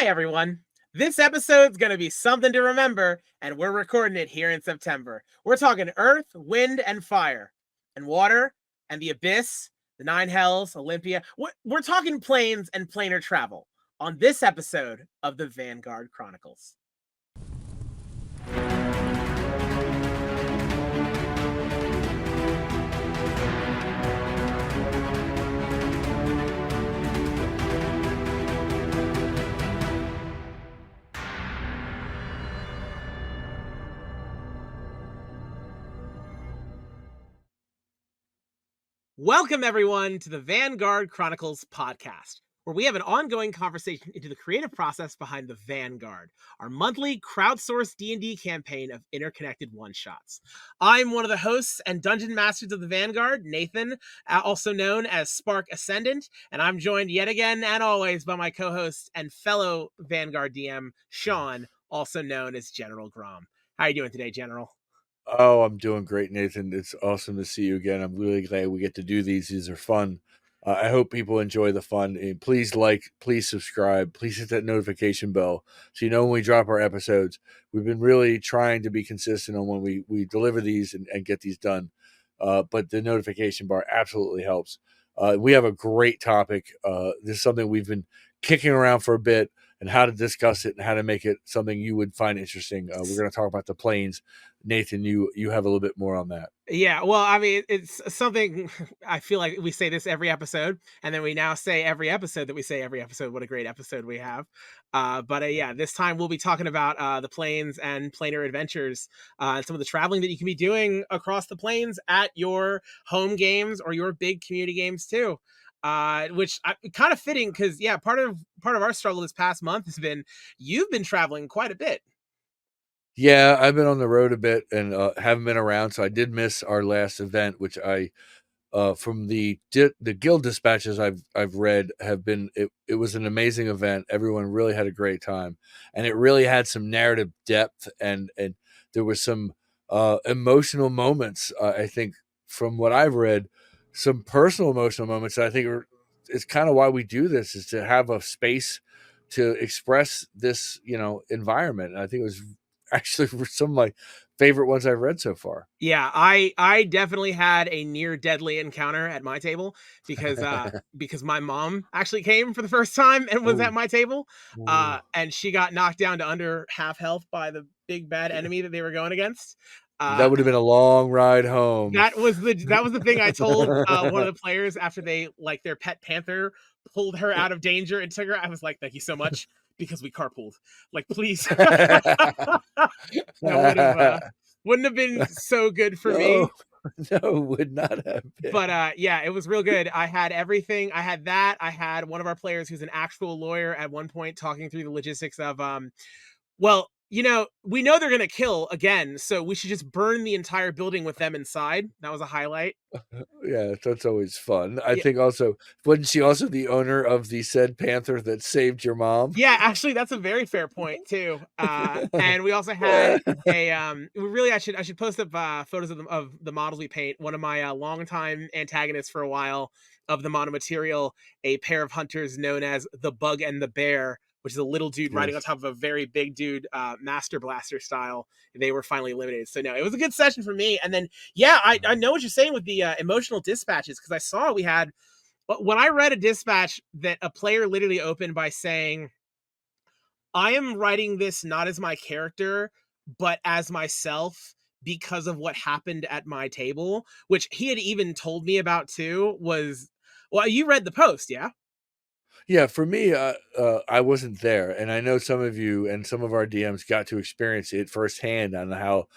Hi, everyone. This episode's going to be something to remember, and we're recording it here in September. We're talking Earth, Wind, and Fire, and Water, and the Abyss, the Nine Hells, Olympia. We're talking planes and planar travel on this episode of the Vanguard Chronicles. Welcome, everyone, to the Vanguard Chronicles podcast, where we have an ongoing conversation into the creative process behind the Vanguard, our monthly crowdsourced D&D campaign of interconnected one-shots. I'm one of the hosts and dungeon masters of the Vanguard, Nathan, also known as Spark Ascendant, and I'm joined yet again and always by my co-host and fellow Vanguard DM, Sean, also known as General Grom. How are you doing today, General? Oh, I'm doing great, Nathan. It's awesome to see you again. I'm really glad we get to do these. These are fun. I hope people enjoy the fun. And please please subscribe, please hit that notification bell so you know when we drop our episodes. We've been really trying to be consistent on when we deliver these and get these done. But the notification bar absolutely helps. We have a great topic. This is something we've been kicking around for a bit, and how to discuss it and how to make it something you would find interesting. We're going to talk about the planes. Nathan, you have a little bit more on that. Yeah, well, I mean, it's something I feel like we say this every episode, and then we now say every episode that we say every episode, what a great episode we have. But yeah, this time we'll be talking about the planes and planar adventures, and some of the traveling that you can be doing across the planes at your home games or your big community games too. Which kind of fitting because yeah, part of our struggle this past month has been you've been traveling quite a bit. Yeah, I've been on the road a bit and haven't been around, so I did miss our last event, which I from the guild dispatches I've read have been it was an amazing event. Everyone really had a great time, and it really had some narrative depth, and there was some emotional moments. I think from what I've read, some personal emotional moments. That I think it's kind of why we do this, is to have a space to express this environment. And I think it was actually some of my favorite ones I've read so far. Yeah, I definitely had a near deadly encounter at my table because because my mom actually came for the first time and was Oh, at my table, oh. and she got knocked down to under half health by the big bad enemy that they were going against. That would have been a long ride home. That was the thing I told one of the players after they like their pet panther pulled her out of danger and took her. I was like, "Thank you so much," because we carpooled. Like, please, that wouldn't have been so good for me. No, would not have been. But yeah, it was real good. I had everything. I had that. I had one of our players who's an actual lawyer at one point talking through the logistics of well, we know they're gonna kill again, so we should just burn the entire building with them inside. That was a highlight. Yeah, that's always fun. I Yeah, think also, wasn't she also the owner of the said panther that saved your mom? yeah, actually, that's a very fair point too. And we also had a really I should post up photos of the models we paint. One of my longtime antagonists for a while of the monomaterial, a pair of hunters known as the Bug and the Bear, which is a little dude riding on Yes. top of a very big dude, Master Blaster style. They were finally eliminated. So no, it was a good session for me. And then yeah, I know what you're saying with the emotional dispatches, because I saw we had when I read a dispatch that a player literally opened by saying, I am writing this not as my character, but as myself because of what happened at my table, which he had even told me about too, was, well, you read the post, yeah? Yeah, for me, I wasn't there, and I know some of you and some of our DMs got to experience it firsthand on how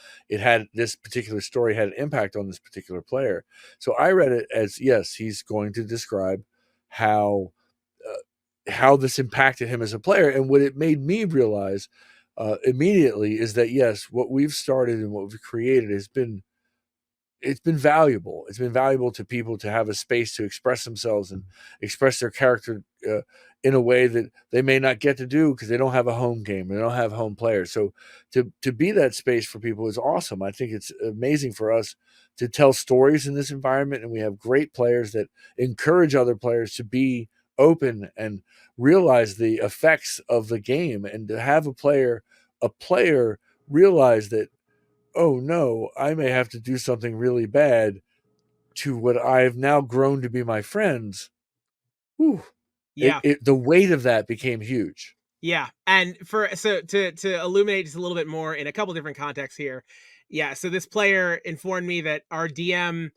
this particular story had an impact on this particular player. So I read it as, yes, he's going to describe how how this impacted him as a player, and what it made me realize immediately is that yes, what we've started and what we've created it's been valuable. It's been valuable to people to have a space to express themselves and express their character in a way that they may not get to do because they don't have a home game, they don't have home players. So to be that space for people is awesome. I think it's amazing for us to tell stories in this environment, and we have great players that encourage other players to be open and realize the effects of the game, and to have a player realize that, oh no, I may have to do something really bad to what I've now grown to be my friends. Whew, Yeah. the weight of that became huge. Yeah. And to illuminate just a little bit more in a couple different contexts here. Yeah, so this player informed me that our DM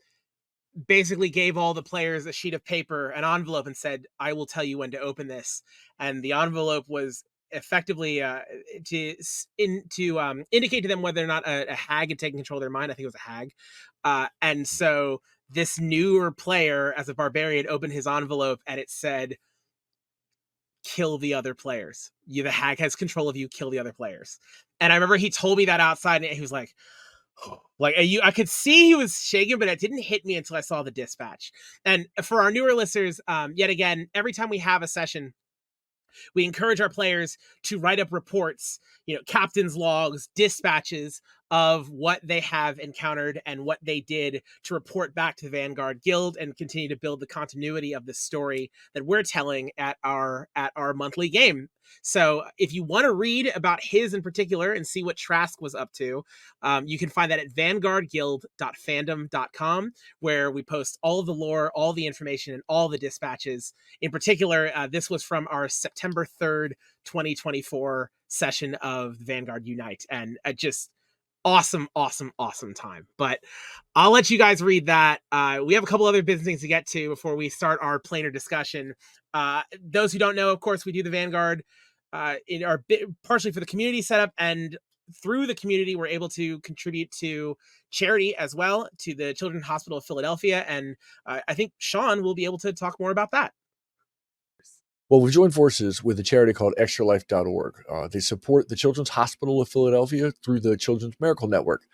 basically gave all the players a sheet of paper, an envelope, and said, "I will tell you when to open this." And the envelope was effectively to indicate to them whether or not a hag had taken control of their mind. I think it was a hag, and so this newer player, as a barbarian, opened his envelope and it said, "Kill the other players. The hag has control of you. Kill the other players." And I remember he told me that outside, and he was like, I could see he was shaking, but it didn't hit me until I saw the dispatch. And for our newer listeners, yet again, every time we have a session, we encourage our players to write up reports, captain's logs, dispatches of what they have encountered and what they did to report back to the Vanguard Guild and continue to build the continuity of the story that we're telling at our monthly game. So if you want to read about his in particular and see what Trask was up to, you can find that at vanguardguild.fandom.com, where we post all of the lore, all the information, and all the dispatches. In particular, this was from our September 3rd, 2024 session of Vanguard Unite, and just awesome time. But I'll let you guys read that. We have a couple other business things to get to before we start our planar discussion. Those who don't know, of course, we do the Vanguard in our partially for the community setup, and through the community we're able to contribute to charity as well, to the Children's Hospital of Philadelphia, and I think Sean will be able to talk more about that. Well, we've joined forces with a charity called extralife.org. They support the Children's Hospital of Philadelphia through the Children's Miracle Network.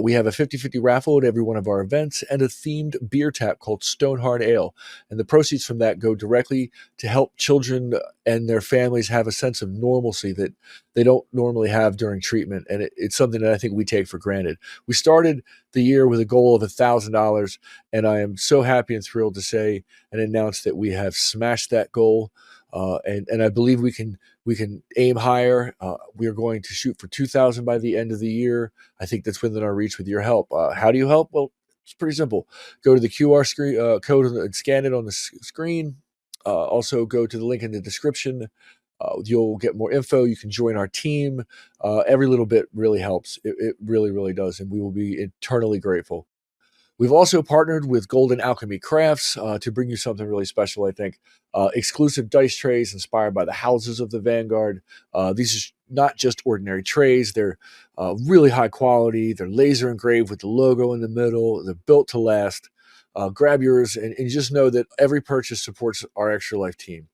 We have a 50-50 raffle at every one of our events and a themed beer tap called Stonehard Ale. And the proceeds from that go directly to help children and their families have a sense of normalcy that they don't normally have during treatment. And it's something that I think we take for granted. We started the year with a goal of $1,000, and I am so happy and thrilled to say and announce that we have smashed that goal. And I believe we can aim higher. We are going to shoot for 2,000 by the end of the year. I think that's within our reach with your help. How do you help? Well, it's pretty simple. Go to the QR screen code and scan it on the screen. Also, go to the link in the description. You'll get more info. You can join our team. Every little bit really helps. It really, really does, and we will be eternally grateful. We've also partnered with Golden Alchemy Crafts to bring you something really special, I think. Exclusive dice trays inspired by the houses of the Vanguard. These are not just ordinary trays. They're really high quality. They're laser engraved with the logo in the middle. They're built to last. Grab yours and just know that every purchase supports our Extra Life team.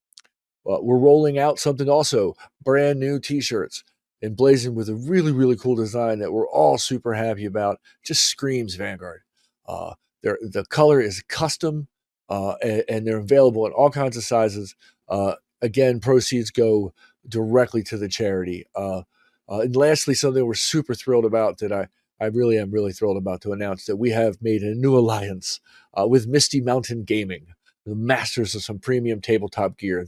We're rolling out something also, brand new t-shirts, emblazoned with a really, really cool design that we're all super happy about. Just screams Vanguard. Uh, the color is custom, and they're available in all kinds of sizes. Again, proceeds go directly to the charity. And lastly, something we're super thrilled about that I really am really thrilled about to announce that we have made a new alliance with Misty Mountain Gaming, the masters of some premium tabletop gear.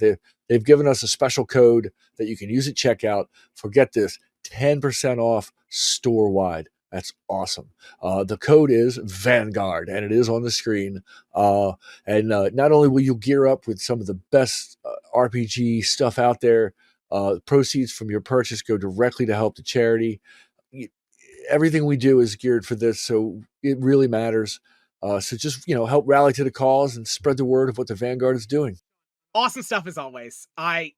They've given us a special code that you can use at checkout. Forget this, 10% off store-wide. That's awesome. The code is Vanguard, and it is on the screen. And not only will you gear up with some of the best RPG stuff out there, proceeds from your purchase go directly to help the charity. Everything we do is geared for this, so it really matters. So just help rally to the cause and spread the word of what the Vanguard is doing. Awesome stuff as always. I've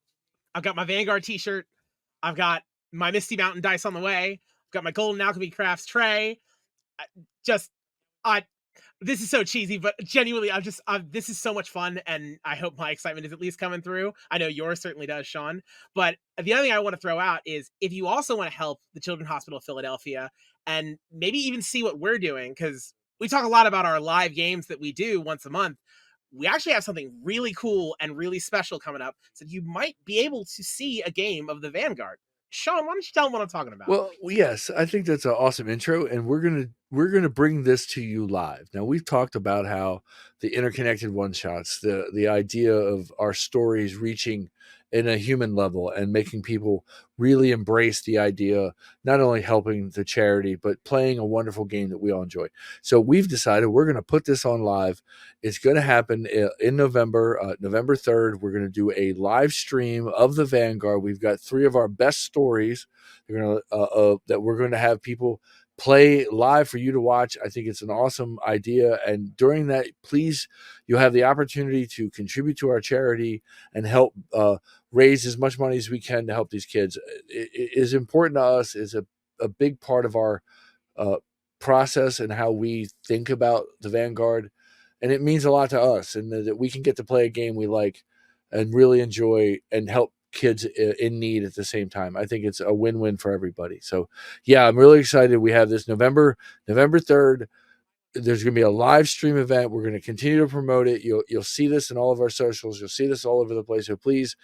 got my Vanguard t-shirt. I've got my Misty Mountain dice on the way. I've got my Golden Alchemy Crafts tray. This is so cheesy, but genuinely, this is so much fun, and I hope my excitement is at least coming through. I know yours certainly does, Sean. But the other thing I want to throw out is if you also want to help the Children's Hospital of Philadelphia and maybe even see what we're doing, because we talk a lot about our live games that we do once a month. We actually have something really cool and really special coming up, so you might be able to see a game of the Vanguard. Sean, why don't you tell them what I'm talking about? Well, yes, I think that's an awesome intro, and we're gonna bring this to you live. Now, we've talked about how the interconnected one shots, the idea of our stories reaching in a human level and making people really embrace the idea, not only helping the charity but playing a wonderful game that we all enjoy. So we've decided we're going to put this on live. It's going to happen in November, November 3rd. We're going to do a live stream of the Vanguard. We've got 3 of our best stories that we're going to have people play live for you to watch. I think it's an awesome idea. And during that, please, you'll have the opportunity to contribute to our charity and help raise as much money as we can to help these kids. It is important to us. Is a big part of our uh, process and how we think about the Vanguard. And it means a lot to us, and that we can get to play a game we like and really enjoy and help kids in need at the same time. I think it's a win-win for everybody. So yeah, I'm really excited. We have this November 3rd. There's going to be a live stream event. We're going to continue to promote it. You'll see this in all of our socials. You'll see this all over the place. So please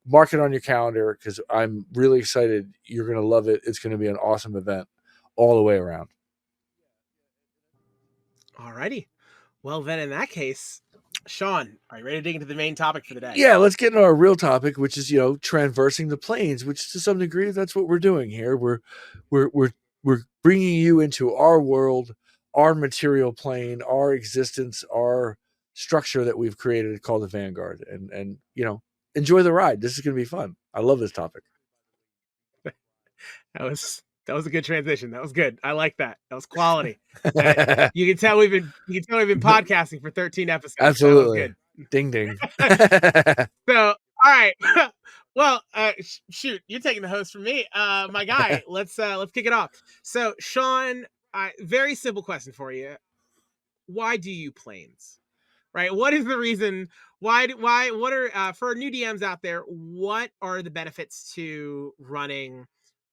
mark it on your calendar, because I'm really excited. You're going to love it. It's going to be an awesome event all the way around. Alrighty. Well, then in that case, Sean, are you ready to dig into the main topic for the day? Yeah, let's get into our real topic, which is traversing the planes. Which to some degree, that's what we're doing here. We're bringing you into our world, our material plane, our existence, our structure that we've created called the Vanguard, and enjoy the ride. This is going to be fun. I love this topic. That was a good transition. That was good. I like that. That was quality. You can tell we've been podcasting for 13 episodes. Absolutely. That was good. Ding ding. So, all right. Well, shoot, you're taking the host from me. My guy, let's kick it off. So, Sean, very simple question for you. Why do you planes? Right? What is the reason? What are for new DMs out there, what are the benefits to running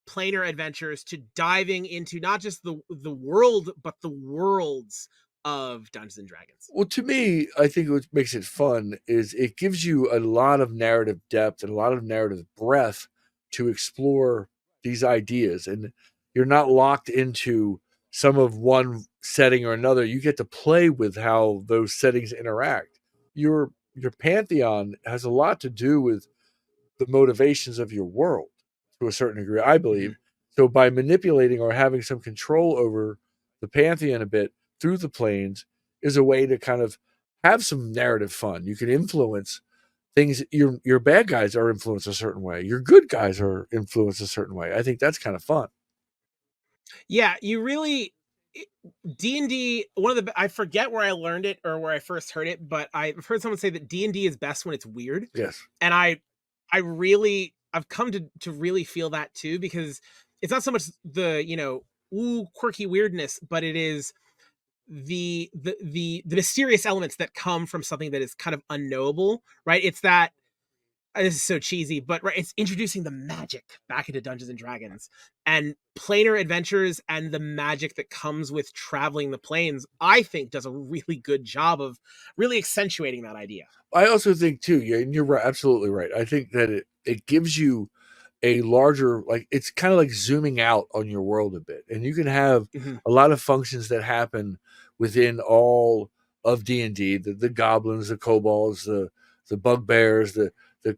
planar adventures, to diving into not just the world, but the worlds of Dungeons and Dragons? Well, to me, I think what makes it fun is it gives you a lot of narrative depth and a lot of narrative breadth to explore these ideas. And you're not locked into some of one setting or another. You get to play with how those settings interact. Your pantheon has a lot to do with the motivations of your world to a certain degree, I believe. Mm-hmm. So by manipulating or having some control over the pantheon a bit through the planes is a way to kind of have some narrative fun. You can influence things. Your bad guys are influenced a certain way. Your good guys are influenced a certain way. I think that's kind of fun. Yeah, you really D&D, one of the, I forget where I learned it or where I first heard it, but I've heard someone say that D&D is best when it's weird. Yes. And I've come to really feel that too, because it's not so much the, quirky weirdness, but it is the mysterious elements that come from something that is kind of unknowable, right? It's that, this is so cheesy, but right, it's introducing the magic back into Dungeons and Dragons, and planar adventures and the magic that comes with traveling the planes, I think does a really good job of really accentuating that idea. I also think too, and you're right, absolutely right. I think that it gives you a larger, like, it's kind of like zooming out on your world a bit, and you can have a lot of functions that happen within all of D&D, the goblins, the kobolds, the bugbears, the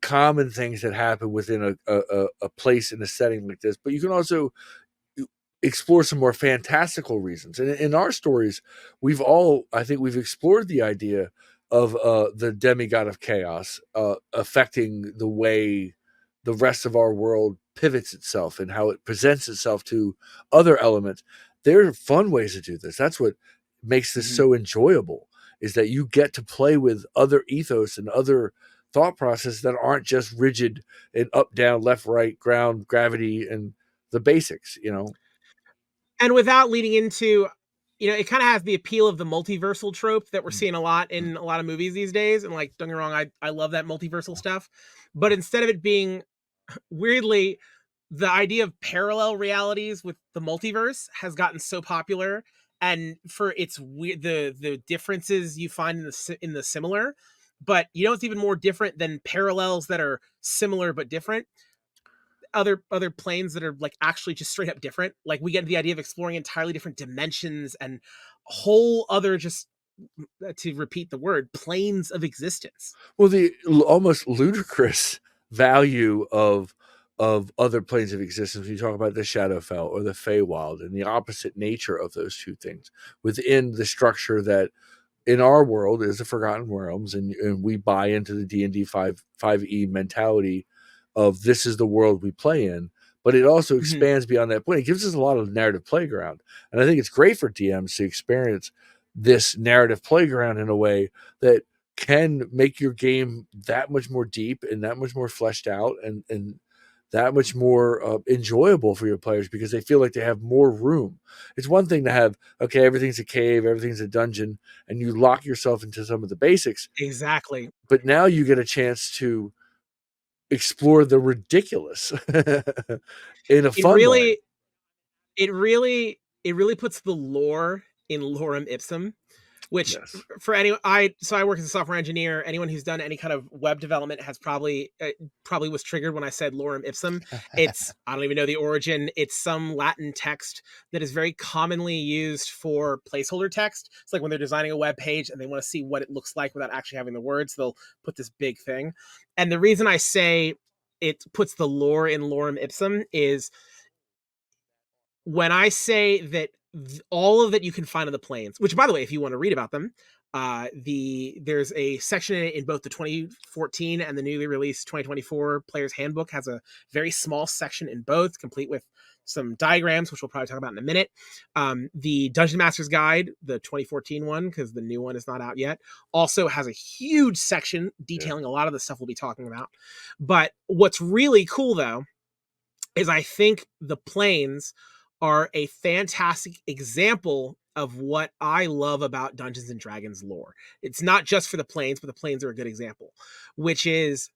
common things that happen within a place in a setting like this. But you can also explore some more fantastical reasons. And in our stories, I think we've explored the idea of the demigod of chaos affecting the way the rest of our world pivots itself and how it presents itself to other elements. There are fun ways to do this. That's what makes this so enjoyable, is that you get to play with other ethos and other thought processes that aren't just rigid and up, down, left, right, ground, gravity, and the basics, And without leading into, it kind of has the appeal of the multiversal trope that we're seeing a lot in a lot of movies these days. And like, don't get me wrong, I love that multiversal stuff. But instead of it being, weirdly, the idea of parallel realities with the multiverse has gotten so popular, and for its weird, the differences you find in the similar, but it's even more different than parallels that are similar but different. other planes that are like actually just straight up different. Like we get the idea of exploring entirely different dimensions and whole other just, to repeat the word, planes of existence. Well, the almost ludicrous value of other planes of existence when you talk about the Shadowfell or the Feywild, and the opposite nature of those two things within the structure that in our world is the Forgotten Realms, and we buy into the D&D 5e mentality of this is the world we play in, but it also Mhm. expands beyond that point. It gives us a lot of narrative playground, and I think it's great for DMs to experience this narrative playground in a way that can make your game that much more deep and that much more fleshed out, and that much more enjoyable for your players because they feel like they have more room. It's one thing to have, okay, everything's a cave, everything's a dungeon, and you lock yourself into some of the basics, Exactly. but now you get a chance to explore the ridiculous in a It fun way. really it really puts the lore in lorem ipsum, which Yes. for anyone, I work as a software engineer. Anyone who's done any kind of web development has probably was triggered when I said lorem ipsum. It's, I don't even know the origin. It's some Latin text that is very commonly used for placeholder text. It's like when they're designing a web page and they want to see what it looks like without actually having the words, they'll put this big thing. And the reason I say it puts the lore in lorem ipsum is when I say that all of that you can find on the planes, which by the way, if you want to read about them, there's a section in both the 2014 and the newly released 2024 Player's Handbook has a very small section in both, complete with some diagrams, which we'll probably talk about in a minute. The Dungeon Master's Guide, the 2014 one, because the new one is not out yet, also has a huge section Yeah. detailing a lot of the stuff we'll be talking about. But what's really cool, though, is I think the planes are a fantastic example of what I love about Dungeons and Dragons lore. It's not just for the planes, but the planes are a good example, which is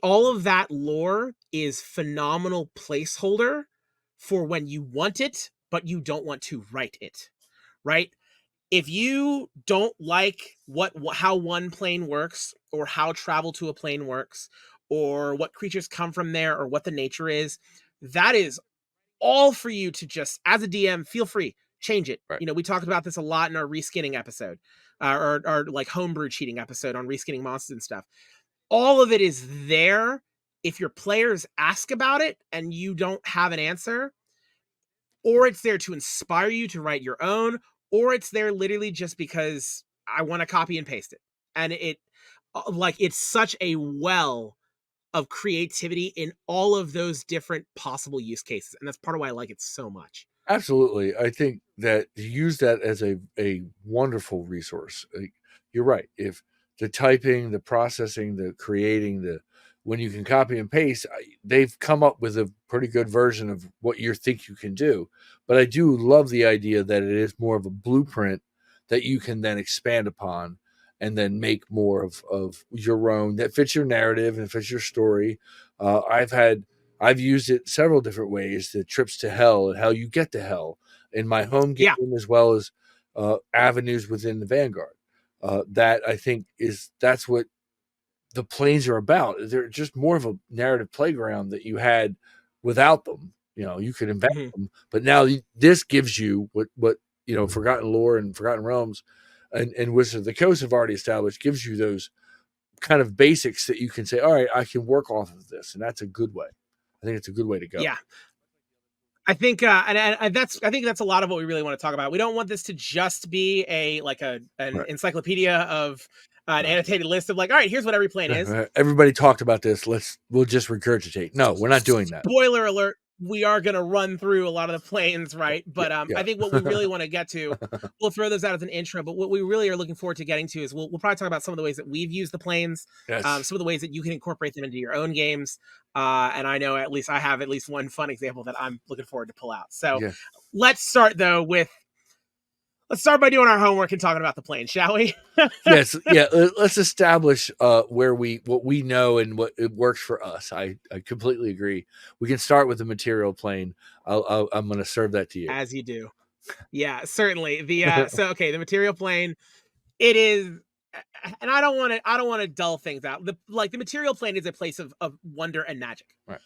all of that lore is phenomenal placeholder for when you want it, but you don't want to write it, right? If you don't like how one plane works, or how travel to a plane works, or what creatures come from there, or what the nature is, that is all for you to just, as a DM, feel free, change it. Right. You know, we talked about this a lot in our reskinning episode, or our like homebrew cheating episode on reskinning monsters and stuff. All of it is there. If your players ask about it and you don't have an answer, or it's there to inspire you to write your own, or it's there literally just because I want to copy and paste it. And it's such a well of creativity in all of those different possible use cases. And that's part of why I like it so much. Absolutely. I think that to use that as a wonderful resource. You're right. If the typing, the processing, the creating, when you can copy and paste, they've come up with a pretty good version of what you think you can do. But I do love the idea that it is more of a blueprint that you can then expand upon and then make more of your own that fits your narrative and fits your story. I've used it several different ways, the trips to hell and how you get to hell in my home game, Yeah. as well as avenues within the Vanguard. That I think that's what the planes are about. They're just more of a narrative playground that you had without them. You know, you could invent Mm-hmm. them, but now this gives you what Forgotten Lore and Forgotten Realms and Wizards of the Coast have already established, gives you those kind of basics that you can say, all right, I can work off of this, and that's a good way. I think it's a good way to go. Yeah. I think, I think that's a lot of what we really want to talk about. We don't want this to just be an Right. encyclopedia of an Right. annotated list of like, all right, here's what every plane is. Everybody talked about this. We'll just regurgitate. No, we're not doing that. Spoiler alert, we are going to run through a lot of the planes, right? Yeah, But I think what we yeah. really want to get to, we'll throw those out as an intro, but what we really are looking forward to getting to is we'll probably talk about some of the ways that we've used the planes, Yes. some of the ways that you can incorporate them into your own games. And I know at least I have at least one fun example that I'm looking forward to pull out. So Yeah. let's start by doing our homework and talking about the plane, shall we? Yes. Yeah. Let's establish what we know and what it works for us. I completely agree. We can start with the material plane. I'm going to serve that to you. As you do. Yeah, certainly. The material plane, it is, and I don't want to dull things out. The material plane is a place of wonder and magic. Right.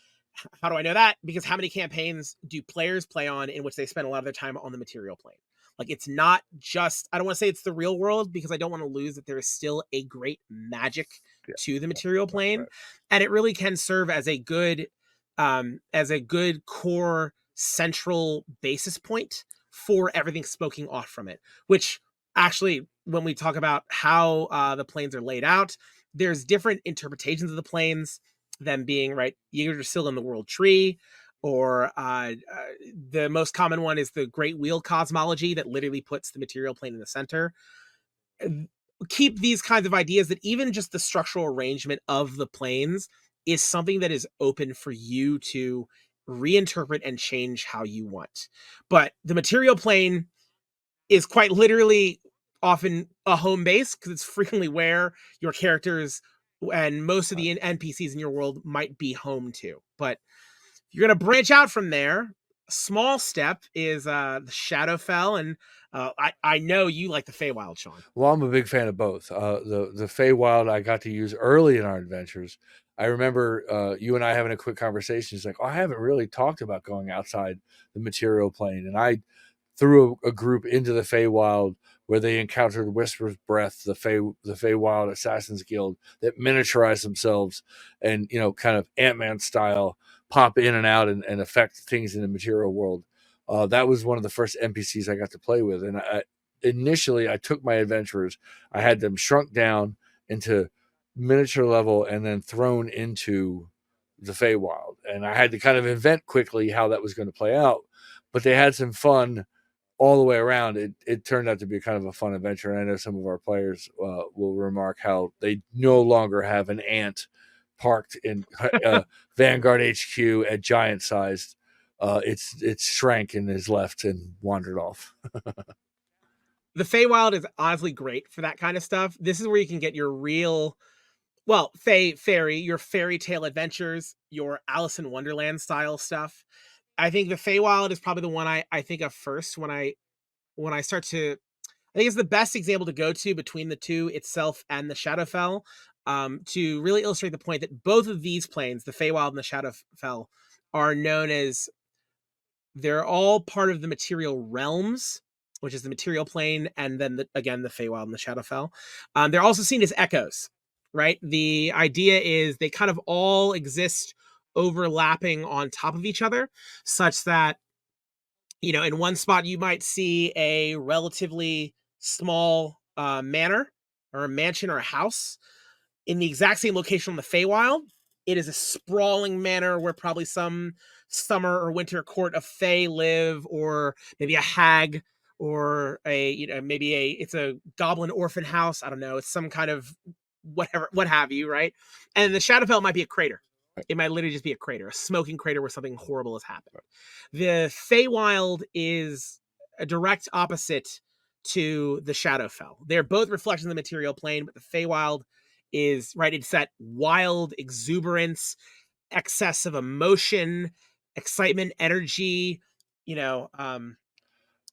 How do I know that? Because how many campaigns do players play on in which they spend a lot of their time on the material plane? Like, it's not just, I don't want to say it's the real world, because I don't want to lose that there is still a great magic Yeah. to the material plane. Right. And it really can serve as a good core central basis point for everything spoken off from it, which actually, when we talk about how the planes are laid out, there's different interpretations of the planes, them being right you're still in the world tree, or the most common one is the great wheel cosmology that literally puts the material plane in the center. Keep these kinds of ideas that even just the structural arrangement of the planes is something that is open for you to reinterpret and change how you want. But the material plane is quite literally often a home base, because it's frequently where your characters and most of the NPCs in your world might be home to. But you're going to branch out from there. A small step is the Shadowfell, and I know you like the Feywild, Sean. Well, I'm a big fan of both. The Feywild I got to use early in our adventures. I remember you and I having a quick conversation. It's like, oh, I haven't really talked about going outside the material plane, and I threw a group into the Feywild where they encountered Whisper's Breath, the Feywild Assassins Guild, that miniaturized themselves and, you know, kind of Ant-Man style, pop in and out and affect things in the material world. That was one of the first NPCs I got to play with, and initially I took my adventurers, I had them shrunk down into miniature level and then thrown into the Feywild, and I had to kind of invent quickly how that was going to play out. But they had some fun all the way around. It turned out to be kind of a fun adventure, and I know some of our players will remark how they no longer have an ant parked in Vanguard HQ at giant sized. It's shrank and is left and wandered off. The Feywild is honestly great for that kind of stuff. This is where you can get your real, well, your fairy tale adventures, your Alice in Wonderland style stuff. I think the Feywild is probably the one I think of first when I start to. I think it's the best example to go to between the two itself and the Shadowfell, to really illustrate the point that both of these planes, the Feywild and the Shadowfell, are known as, they're all part of the material realms, which is the material plane, and then again the Feywild and the Shadowfell. They're also seen as echoes, right? The idea is they kind of all exist overlapping on top of each other, such that, you know, in one spot you might see a relatively small manor or a mansion or a house. In the exact same location on the Feywild, it is a sprawling manor where probably some summer or winter court of Fey live, or maybe a hag, or it's a goblin orphan house. I don't know. It's some kind of whatever, what have you, right? And the Shadowfell might be a crater. It might literally just be a crater, a smoking crater where something horrible has happened. The Feywild is a direct opposite to the Shadowfell. They're both reflections of the material plane, but the Feywild is, right, it's that wild exuberance, excess of emotion, excitement, energy, you know,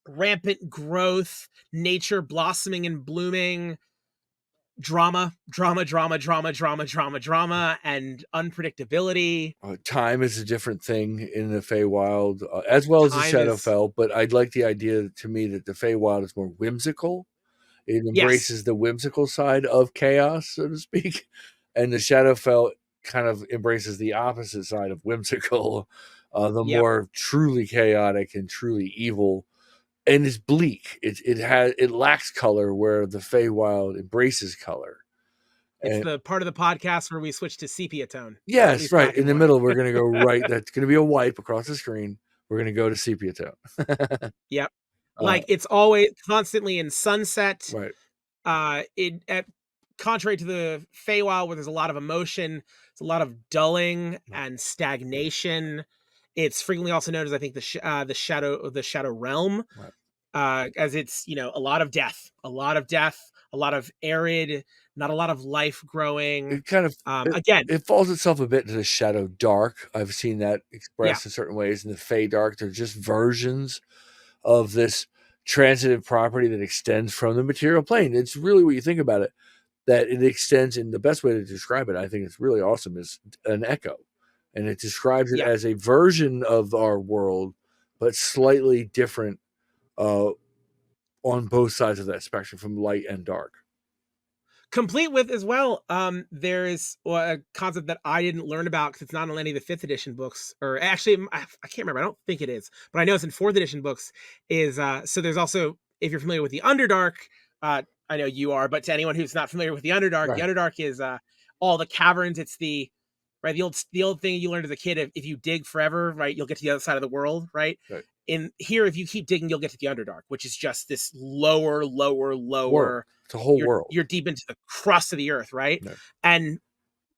rampant growth, nature blossoming and blooming, drama, and unpredictability. Time is a different thing in the Feywild, as well as the Time is, Shadowfell. But I'd like the idea to me that the Feywild is more whimsical. It yes, embraces the whimsical side of chaos, so to speak, and the Shadowfell kind of embraces the opposite side of whimsical, the yep. more truly chaotic and truly evil, and is bleak. It lacks color where the Feywild embraces color. It's And the part of the podcast where we switch to sepia tone, or at yes, least right black in and the white. middle, we're going to go right. That's going to be a wipe across the screen. We're going to go to sepia tone. Yep. uh, Like, it's always constantly in sunset. right. Contrary to the Feywild, where there's a lot of emotion, it's a lot of dulling and stagnation. It's frequently also known as, I think, the shadow realm, Right. as it's, you know, a lot of death, a lot of arid, not a lot of life growing. It kind of Again, it falls itself a bit into the shadow dark. I've seen that yeah, expressed in certain ways in the Fey dark. They're just versions of this transitive property that extends from the material plane. It's really, what you think about it, that it extends, in the best way to describe it, I think it's really awesome, is an echo. and it describes it Yeah. as a version of our world, but slightly different uh, on both sides of that spectrum, from light and dark. Complete with as well, there is a concept that I didn't learn about because it's not in any of the fifth edition books, or actually, I can't remember. I don't think it is, but I know it's in fourth edition books. Is so there's also, if you're familiar with the Underdark, I know you are, but to anyone who's not familiar with the Right. Underdark is all the caverns. It's the old thing you learned as a kid. If you dig forever, right, you'll get to the other side of the world, right? Right. In here, if you keep digging, you'll get to the Underdark, which is just this lower, lower, World. lower. It's a whole world. You're deep into the crust of the earth, right? Yeah. And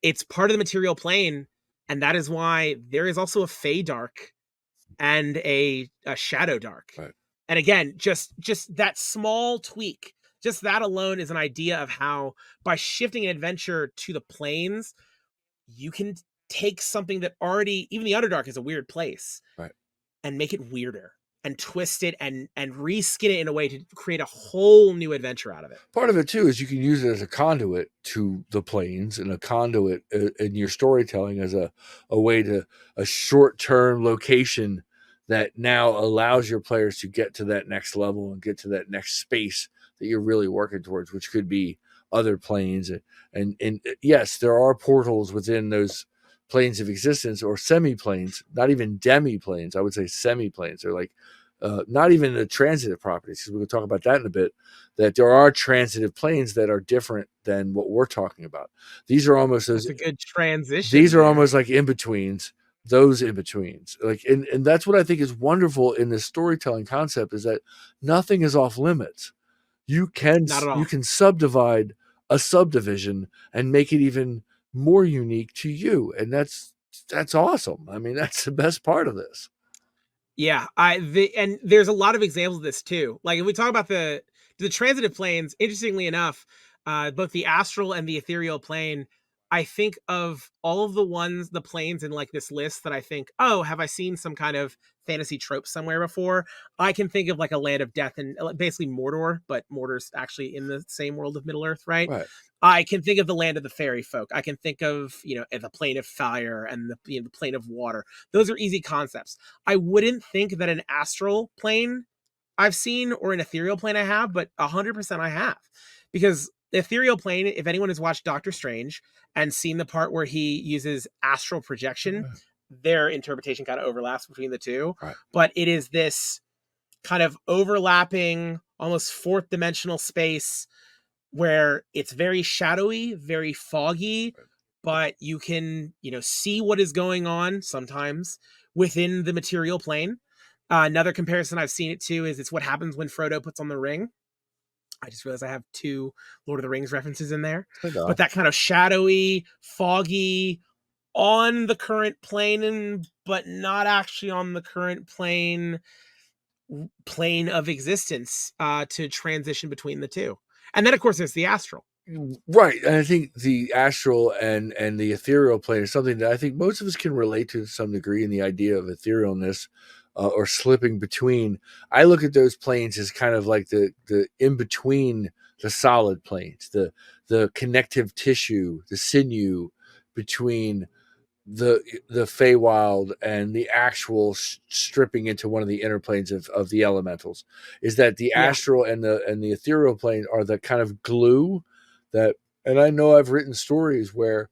it's part of the material plane, and that is why there is also a Fey Dark and a Shadow Dark. Right. And again, just that small tweak, just that alone is an idea of how by shifting an adventure to the planes, you can take something that already, even the Underdark is a weird place, Right, and make it weirder and twist it and reskin it in a way to create a whole new adventure out of it. part of it too is you can use it as a conduit to the planes, and a conduit in your storytelling as a way to a short-term location that now allows your players to get to that next level and get to that next space that you're really working towards, which could be other planes. And yes, there are portals within those planes of existence, or semi-planes, not even demi-planes. I would say semi-planes. They're like not even the transitive properties, because we'll talk about that in a bit, that there are transitive planes that are different than what we're talking about. These are almost those. That's a good transition. These are almost like in-betweens, those in-betweens. Like, and that's what I think is wonderful in this storytelling concept, is that nothing is off limits. You can subdivide a subdivision and make it even more unique to you. And that's awesome. I mean, that's the best part of this. Yeah, and there's a lot of examples of this too. Like if we talk about the transitive planes, interestingly enough, both the astral and the ethereal plane, I think of all of the planes in like this list that I think, oh, have I seen some kind of fantasy trope somewhere before? I can think of like a land of death and basically Mordor, but Mordor's actually in the same world of Middle Earth, right? Right. I can think of the land of the fairy folk. I can think of, the plane of fire and the plane of water. Those are easy concepts. I wouldn't think that an astral plane I've seen or an ethereal plane I have, but 100% I have. Because the ethereal plane, if anyone has watched Doctor Strange and seen the part where he uses astral projection, their interpretation kind of overlaps between the two. Right. But it is this kind of overlapping, almost fourth dimensional space where it's very shadowy, very foggy, but you can, see what is going on sometimes within the material plane. Another comparison I've seen it to is it's what happens when Frodo puts on the ring. I just realized I have 2 Lord of the Rings references in there. But that kind of shadowy, foggy, on the current plane, but not actually on the current plane of existence, to transition between the two. And then, of course, there's the astral. Right. And I think the astral and the ethereal plane is something that I think most of us can relate to some degree, in the idea of etherealness, or slipping between. I look at those planes as kind of like the in between the solid planes, the connective tissue, the sinew between the Feywild and the actual stripping into one of the inner planes of the elementals. Is that the astral and the ethereal plane are the kind of glue that, and I know I've written stories where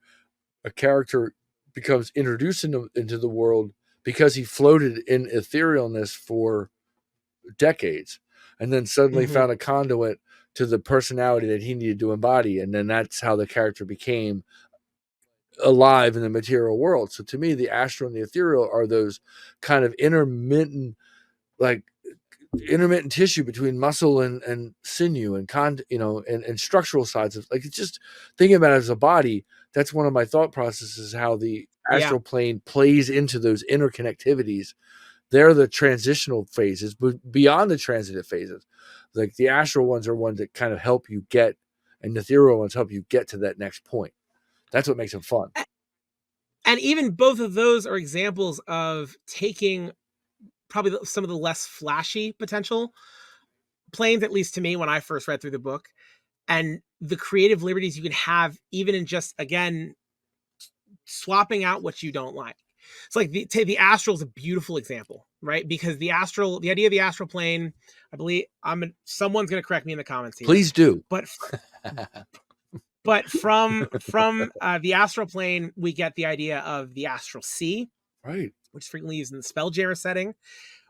a character becomes introduced into the world because he floated in etherealness for decades, and then suddenly found a conduit to the personality that he needed to embody, and then that's how the character became alive in the material world. So to me, the astral and the ethereal are those kind of intermittent tissue between muscle and sinew and and structural sides of, like, it's just thinking about it as a body. That's one of my thought processes, how the astral plane plays into those interconnectivities. They're the transitional phases, but beyond the transitive phases, like the astral ones are ones that kind of help you get, and the ethereal ones help you get to that next point. That's what makes them fun. And even both of those are examples of taking probably some of the less flashy potential planes, at least to me when I first read through the book, and the creative liberties you can have, even in just, again, swapping out what you don't like. it's like the astral is a beautiful example, right? Because the idea of the astral plane, I believe someone's going to correct me in the comments here, Please do. but from the astral plane, we get the idea of the astral sea, Right. which is frequently used in the Spelljammer setting.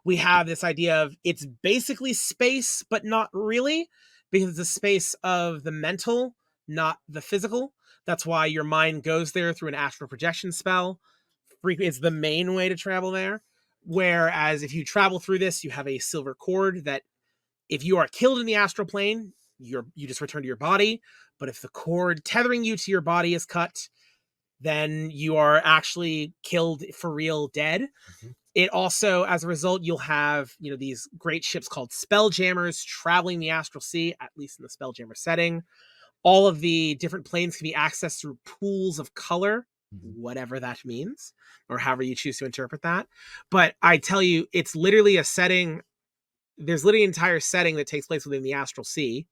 We have this idea of it's basically space, but not really, because it's a space of the mental, not the physical. That's why your mind goes there through an astral projection spell. It's the main way to travel there. Whereas if you travel through this, you have a silver cord that if you are killed in the astral plane, you just return to your body. But if the cord tethering you to your body is cut, then you are actually killed for real, dead. Mm-hmm. It also, as a result, you'll have, these great ships called Spelljammers traveling the astral sea, at least in the Spelljammer setting. All of the different planes can be accessed through pools of color, whatever that means, or however you choose to interpret that. But I tell you, it's literally a setting. There's literally an entire setting that takes place within the astral sea.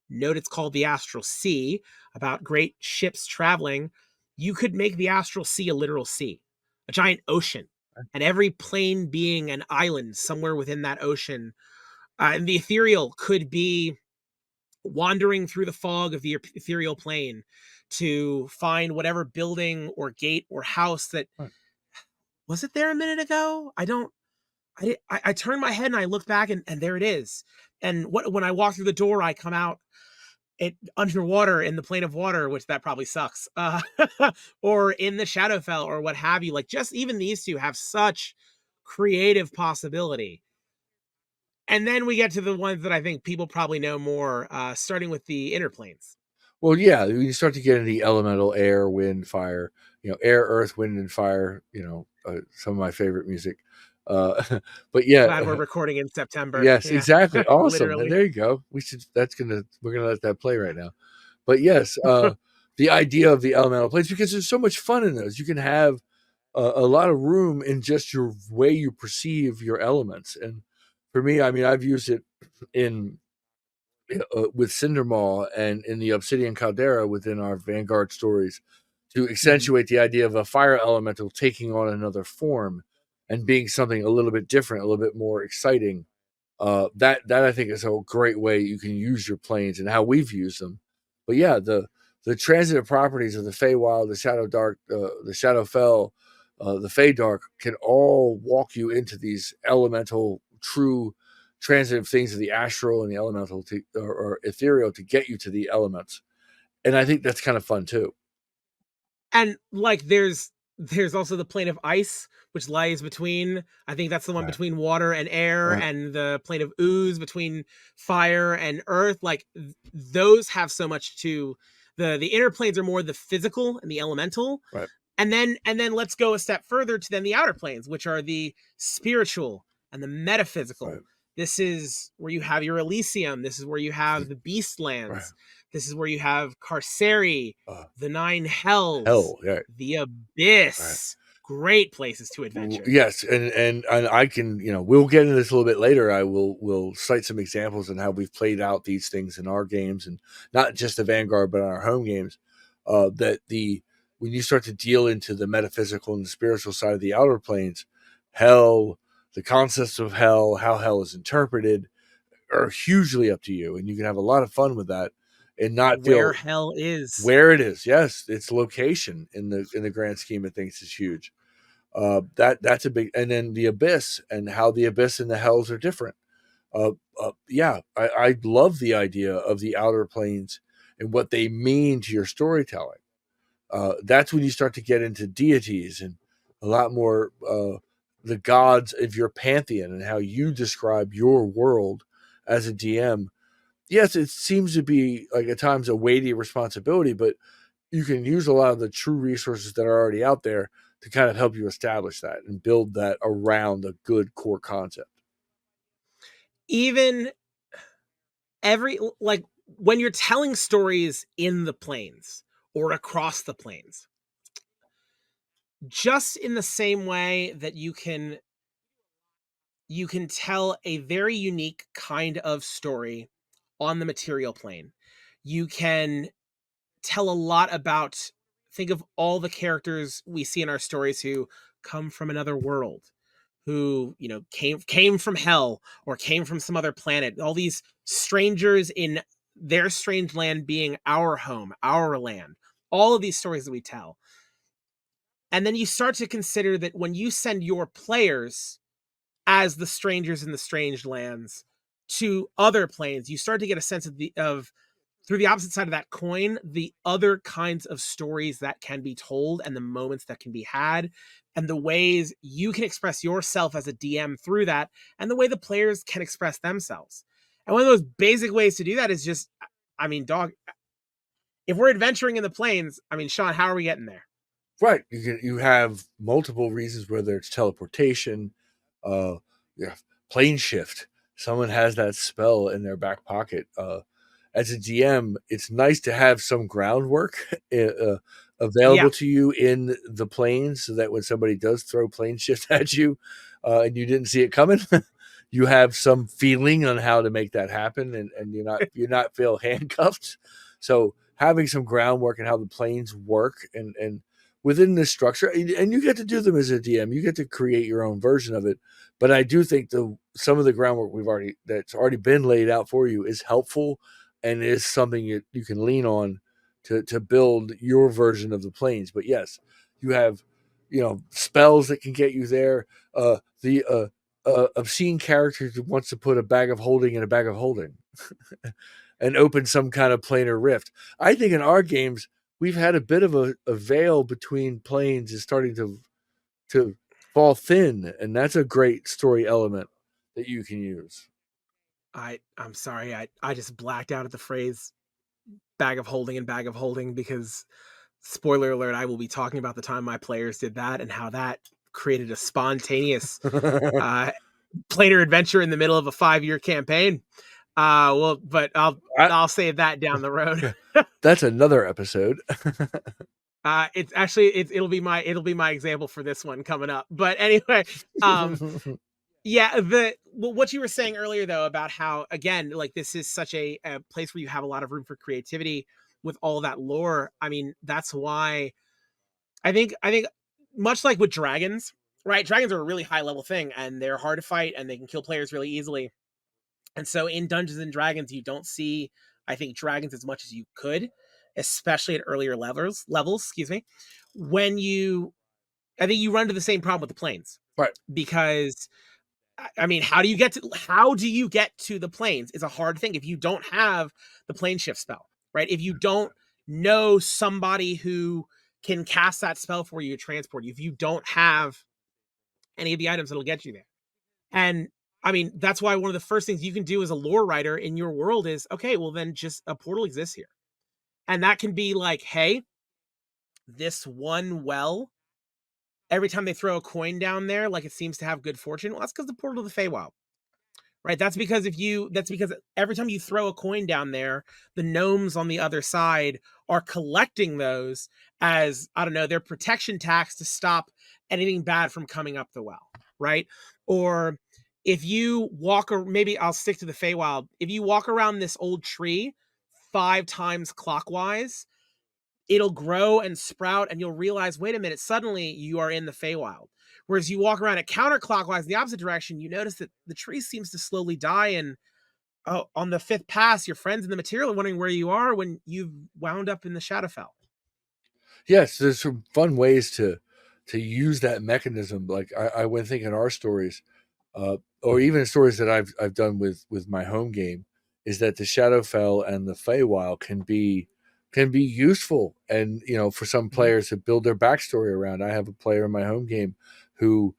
Note it's called the astral sea, about great ships traveling. You could make the astral sea a literal sea, a giant ocean, and every plane being an island somewhere within that ocean. And the ethereal could be wandering through the fog of the ethereal plane to find whatever building or gate or house that was it there a minute ago. I turned my head and I looked back and there it is. And when I walk through the door, I come out underwater in the plane of water, which that probably sucks, or in the Shadowfell or what have you. Like, just even these two have such creative possibility. And then we get to the ones that I think people probably know more, starting with the inner planes. Well, yeah, you start to get into the elemental air, wind, fire. Air, earth, wind, and fire. Some of my favorite music. But yeah, Glad we're recording in September. yes, Yeah. exactly. Awesome. Literally. There you go. We're gonna let that play right now. But yes, the idea of the elemental planes, because there's so much fun in those. You can have a lot of room in just your way you perceive your elements. And for me, I mean, I've used it in with Cindermaw and in the Obsidian Caldera within our Vanguard stories to accentuate the idea of a fire elemental taking on another form and being something a little bit different, a little bit more exciting. That I think is a great way you can use your planes and how we've used them. But yeah, the transitive properties of the Feywild, the Shadow Dark, the Shadowfell, the Feydark can all walk you into these elemental, true transitive things of the astral and the elemental or ethereal to get you to the elements. And I think that's kind of fun too. And like there's also the plane of ice, which lies between, I think that's the one between water and air, and the plane of ooze between fire and earth. Like those have so much to the inner planes are more the physical and the elemental. Right. And then let's go a step further to then the outer planes, which are the spiritual and the metaphysical. Right. This is where you have your Elysium. This is where you have the Beastlands. Right. This is where you have Carceri, the Nine Hells, the Abyss. Right. Great places to adventure. Yes, and I can, we'll get into this a little bit later. We'll cite some examples on how we've played out these things in our games, and not just the Vanguard, but on our home games. When you start to deal into the metaphysical and the spiritual side of the outer planes, hell, the concepts of hell, how hell is interpreted, are hugely up to you, and you can have a lot of fun with that, and not where hell is, where it is. Yes, its location in the grand scheme of things is huge. That's a big, and then the abyss and how the abyss and the hells are different. I love the idea of the outer planes and what they mean to your storytelling. That's when you start to get into deities and a lot more the gods of your pantheon and how you describe your world as a DM. Yes, it seems to be like at times a weighty responsibility, but you can use a lot of the true resources that are already out there to kind of help you establish that and build that around a good core concept. Even when you're telling stories in the planes or across the planes, just in the same way that you can tell a very unique kind of story on the material plane. You can tell a lot about, think of all the characters we see in our stories who come from another world, who, you know, came from hell or came from some other planet. All these strangers in their strange land being our home, our land. All of these stories that we tell. And then you start to consider that when you send your players as the strangers in the strange lands to other planes, you start to get a sense of through the opposite side of that coin, the other kinds of stories that can be told and the moments that can be had and the ways you can express yourself as a DM through that and the way the players can express themselves. And one of those basic ways to do that is just, I mean, dog, if we're adventuring in the planes, I mean, Sean, how are we getting there? Right. You have multiple reasons, whether it's teleportation, uh, yeah, plane shift. Someone has that spell in their back pocket. As a DM, it's nice to have some groundwork Yeah, available to you in the planes, so that when somebody does throw plane shift at you, and you didn't see it coming, you have some feeling on how to make that happen, and you're not feel handcuffed. So having some groundwork and how the planes work and within this structure, and you get to do them as a DM, you get to create your own version of it. But I do think some of the groundwork that's already been laid out for you is helpful and is something you can lean on to build your version of the planes. But yes, you have spells that can get you there. The obscene character who wants to put a bag of holding in a bag of holding and open some kind of planar rift. I think in our games we've had a bit of a veil between planes is starting to fall thin, and that's a great story element that you can use. I'm sorry, I just blacked out at the phrase bag of holding and bag of holding because spoiler alert, I will be talking about the time my players did that and how that created a spontaneous uh, planar adventure in the middle of a 5-year campaign. Well, but I, I'll save that down the road. that's another episode. It's actually it'll be my example for this one coming up. But anyway, yeah, what you were saying earlier though about how again like this is such a place where you have a lot of room for creativity with all that lore. I mean, that's why I think much like with dragons, right? Dragons are a really high level thing and they're hard to fight and they can kill players really easily. And so in Dungeons and Dragons, you don't see, I think, dragons as much as you could, especially at earlier levels, excuse me. When you I think you run into the same problem with the planes. Right. Because I mean, how do you get to the planes is a hard thing if you don't have the plane shift spell, right? If you don't know somebody who can cast that spell for you to transport you, if you don't have any of the items that'll get you there. And I mean, that's why one of the first things you can do as a lore writer in your world is okay, well, then just a portal exists here. And that can be like, hey, this one well, every time they throw a coin down there, like it seems to have good fortune. Well, that's because the portal to the Feywild. Right. That's because every time you throw a coin down there, the gnomes on the other side are collecting those as, I don't know, their protection tax to stop anything bad from coming up the well. Right. Or if you walk, or maybe I'll stick to the Feywild. If you walk around this old tree 5 times clockwise, it'll grow and sprout and you'll realize, wait a minute, suddenly you are in the Feywild. Whereas you walk around it counterclockwise in the opposite direction, you notice that the tree seems to slowly die. And on the 5th pass, your friends in the material are wondering where you are when you've wound up in the Shadowfell. Yes, there's some fun ways to use that mechanism. Like I would think in our stories, or even stories that I've done with my home game, is that the Shadowfell and the Feywild can be useful, and for some Mhm. players to build their backstory around. I have a player in my home game who,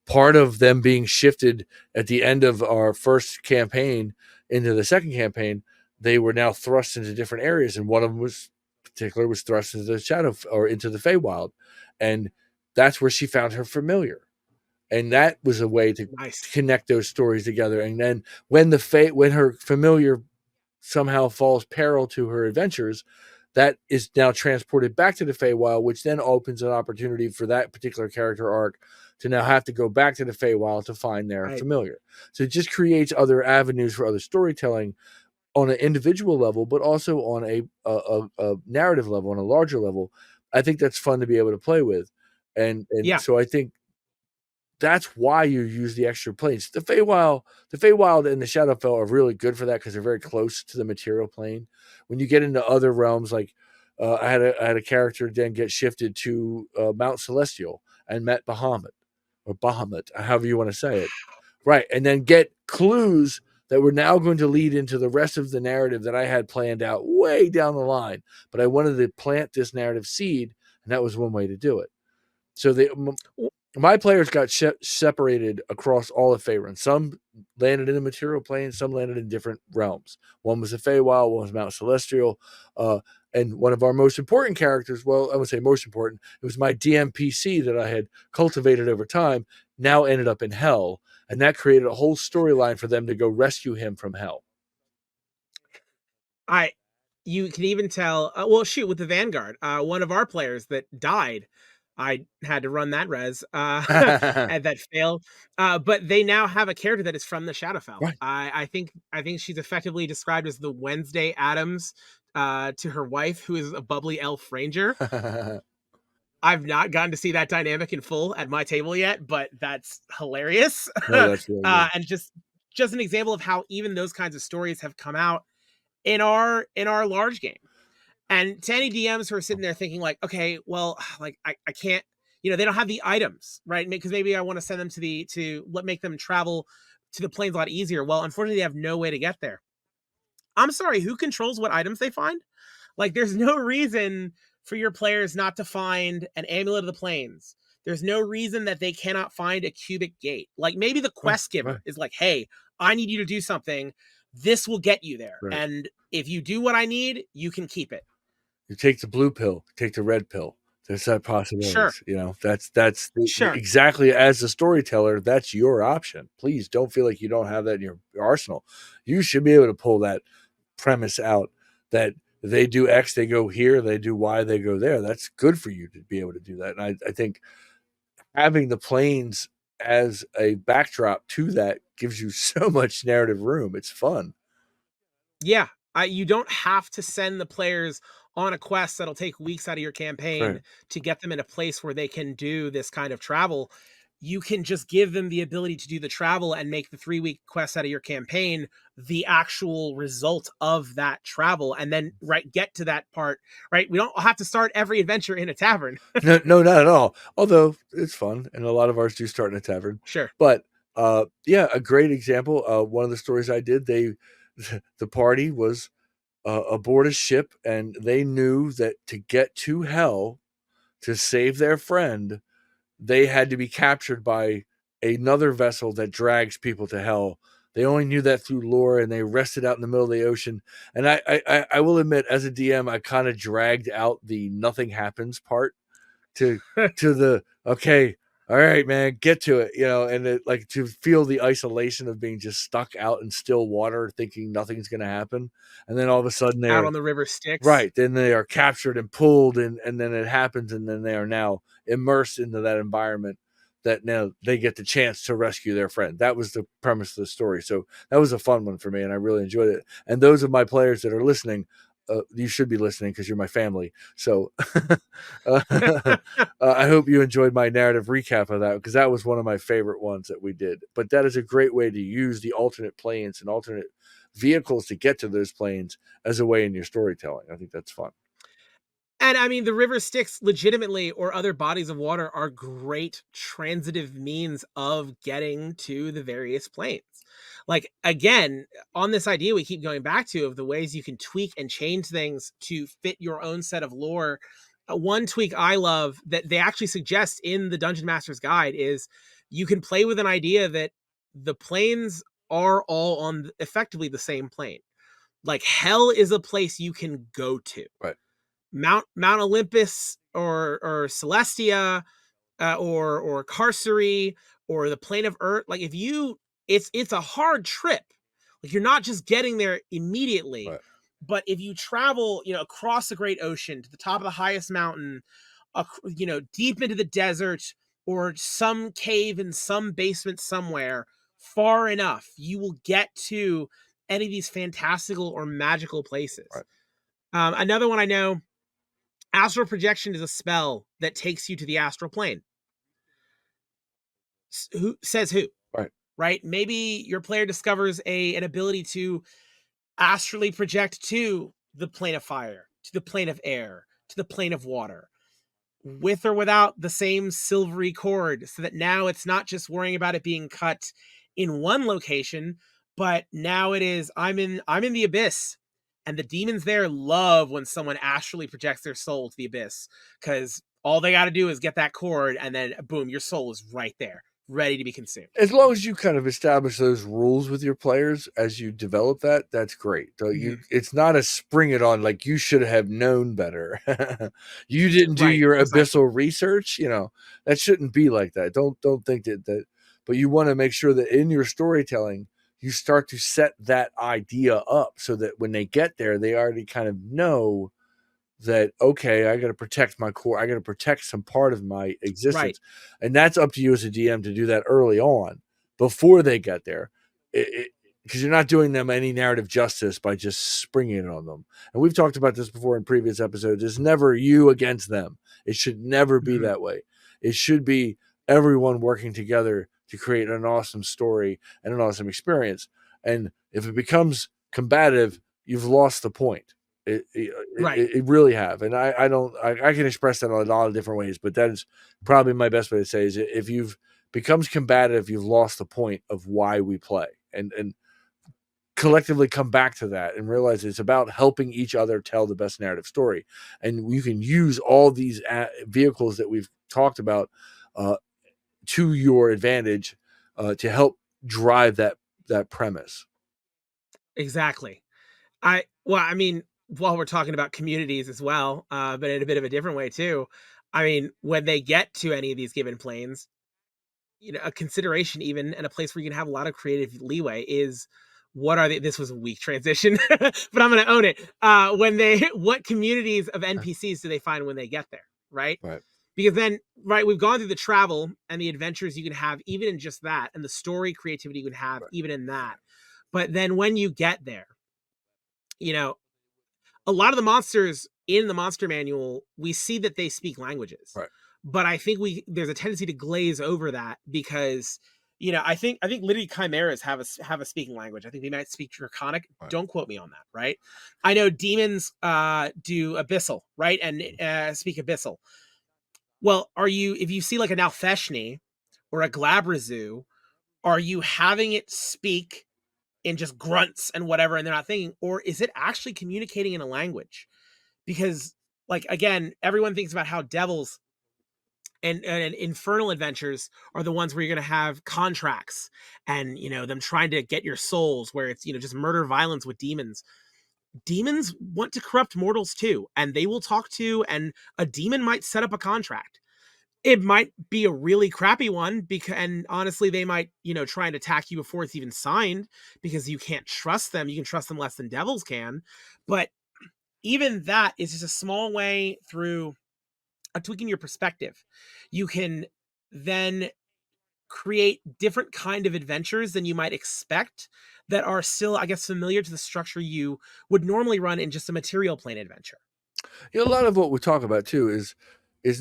part of them being shifted at the end of our first campaign into the second campaign, they were now thrust into different areas, and one of them was thrust into the shadow or into the Feywild, and that's where she found her familiar, and that was a way to Nice. connect those stories together. And then when her familiar somehow falls peril to her adventures, that is now transported back to the Feywild, which then opens an opportunity for that particular character arc to now have to go back to the Feywild to find their Right. familiar. So it just creates other avenues for other storytelling on an individual level, but also on a narrative level, on a larger level. I think that's fun to be able to play with. And Yeah. so I think that's why you use the extra planes. The Feywild and the Shadowfell are really good for that because they're very close to the material plane. When you get into other realms, like I had a character then get shifted to Mount Celestial and met Bahamut or Bahamut, however you want to say it, right? And then get clues that were now going to lead into the rest of the narrative that I had planned out way down the line. But I wanted to plant this narrative seed, and that was one way to do it. So my players got separated across all of Faerun. Some landed in the material plane, some landed in different realms. One was the Feywild, one was Mount Celestial, and one of our most important characters, well, I would say most important, it was my DMPC that I had cultivated over time, now ended up in Hell, and that created a whole storyline for them to go rescue him from Hell. I You can even tell, well, shoot, with the Vanguard, one of our players that died, I had to run that res, and that failed. But they now have a character that is from the Shadowfell. Right. I think she's effectively described as the Wednesday Addams to her wife, who is a bubbly elf ranger. I've not gotten to see that dynamic in full at my table yet, but that's hilarious. No, that's really good. And just an example of how even those kinds of stories have come out in our large game. And to any DMs who are sitting there thinking like, okay, well, like I can't, they don't have the items, right? Because maybe I want to send them make them travel to the planes a lot easier. Well, unfortunately, they have no way to get there. I'm sorry, who controls what items they find? Like, there's no reason for your players not to find an amulet of the planes. There's no reason that they cannot find a cubic gate. Like, maybe the Right, quest giver right, is like, hey, I need you to do something. This will get you there. right. And if you do what I need, you can keep it. You take the blue pill, take the red pill. There's that Sure. possibilities. That's Sure. exactly as a storyteller. That's your option. Please don't feel like you don't have that in your arsenal. You should be able to pull that premise out that they do X, they go here, they do Y, they go there. That's good for you to be able to do that. And I think having the planes as a backdrop to that gives you so much narrative room. It's fun. Yeah. You don't have to send the players on a quest that'll take weeks out of your campaign Right. to get them in a place where they can do this kind of travel. You can just give them the ability to do the travel and make the 3-week quest out of your campaign the actual result of that travel. And then, right, get to that part, right? We don't have to start every adventure in a tavern. No, no, not at all. Although it's fun, and a lot of ours do start in a tavern. Sure. But yeah, a great example. One of the stories I did, the party was aboard a ship, and they knew that to get to Hell to save their friend, they had to be captured by another vessel that drags people to Hell. They only knew that through lore, and they rested out in the middle of the ocean. And I will admit, as a DM, I kind of dragged out the nothing happens part to the okay, all right, man, get to it, and like to feel the isolation of being just stuck out in still water, thinking nothing's going to happen, and then all of a sudden Out they're on the river Styx. right, then they are captured and pulled, and then it happens, and then they are now immersed into that environment that now they get the chance to rescue their friend. That was the premise of the story. So that was a fun one for me, and I really enjoyed it. And those of my players that are listening, you should be listening because you're my family. So I hope you enjoyed my narrative recap of that, because that was one of my favorite ones that we did. But that is a great way to use the alternate planes and alternate vehicles to get to those planes as a way in your storytelling. I think that's fun. And I mean, the river Styx legitimately, or other bodies of water, are great transitive means of getting to the various planes. Like, again, on this idea we keep going back to of the ways you can tweak and change things to fit your own set of lore. One tweak I love that they actually suggest in the Dungeon Master's Guide is you can play with an idea that the planes are all on effectively the same plane. Like, Hell is a place you can go to. Right. Mount Olympus or Celestia, or Carcery, or the plane of Earth. Like, if you, it's a hard trip. Like, you're not just getting there immediately, Right. but if you travel, across the great ocean to the top of the highest mountain, deep into the desert, or some cave in some basement somewhere, far enough, you will get to any of these fantastical or magical places. Right. Another one I know Astral projection is a spell that takes you to the astral plane. Who says who? Right. Right? Maybe your player discovers an ability to astrally project to the plane of fire, to the plane of air, to the plane of water, with or without the same silvery cord, so that now it's not just worrying about it being cut in one location, but now it is I'm in the abyss. And the demons there love when someone astrally projects their soul to the abyss, because all they got to do is get that cord, and then boom, your soul is right there, ready to be consumed. As long as you kind of establish those rules with your players as you develop that, that's great. So Mhm. it's not a spring it on like you should have known better. You didn't do Right, your precisely. abyssal research, that shouldn't be like that. Don't think that, but you want to make sure that in your storytelling you start to set that idea up so that when they get there, they already kind of know that, okay, I got to protect my core. I got to protect some part of my Right. existence. And that's up to you as a DM to do that early on before they get there. Because you're not doing them any narrative justice by just springing it on them. And we've talked about this before in previous episodes. It's never you against them. It should never be Mhm. that way. It should be everyone working together to create an awesome story and an awesome experience. And if it becomes combative, you've lost the point. Right. It really have, and I don't I can express that in a lot of different ways, but that is probably my best way to say is if you've becomes combative, you've lost the point of why we play, and collectively come back to that and realize it's about helping each other tell the best narrative story, and you can use all these vehicles that we've talked about uh, to your advantage to help drive that premise. Exactly. I mean, while we're talking about communities as well, but in a bit of a different way too. I mean, when they get to any of these given planes, a consideration even, and a place where you can have a lot of creative leeway is, what are they? This was a weak transition, but I'm going to own it. What communities of NPCs do they find when they get there? Right. Right. Because then, right, we've gone through the travel and the adventures you can have even in just that, and the story creativity you can have Right. even in that. But then when you get there, you know, a lot of the monsters in the monster manual, we see that they speak languages. Right. But I think there's a tendency to glaze over that because I think literally chimeras have a speaking language. I think they might speak Draconic. Right. Don't quote me on that, right? I know demons do abyssal, right? And speak abyssal. Well, if you see like a Nalfeshni or a Glabrazu, are you having it speak in just grunts and whatever and they're not thinking, or is it actually communicating in a language? Because, like, again, everyone thinks about how devils and infernal adventures are the ones where you're going to have contracts and them trying to get your souls, where it's just murder violence with demons. Demons want to corrupt mortals too, and they will talk to, and a demon might set up a contract. It might be a really crappy one, because, and honestly, they might try and attack you before it's even signed, because you can't trust them. You can trust them less than devils can. But even that is just a small way through tweaking your perspective. You can then create different kind of adventures than you might expect, that are still, I guess, familiar to the structure you would normally run in just a material plane adventure. A lot of what we talk about too is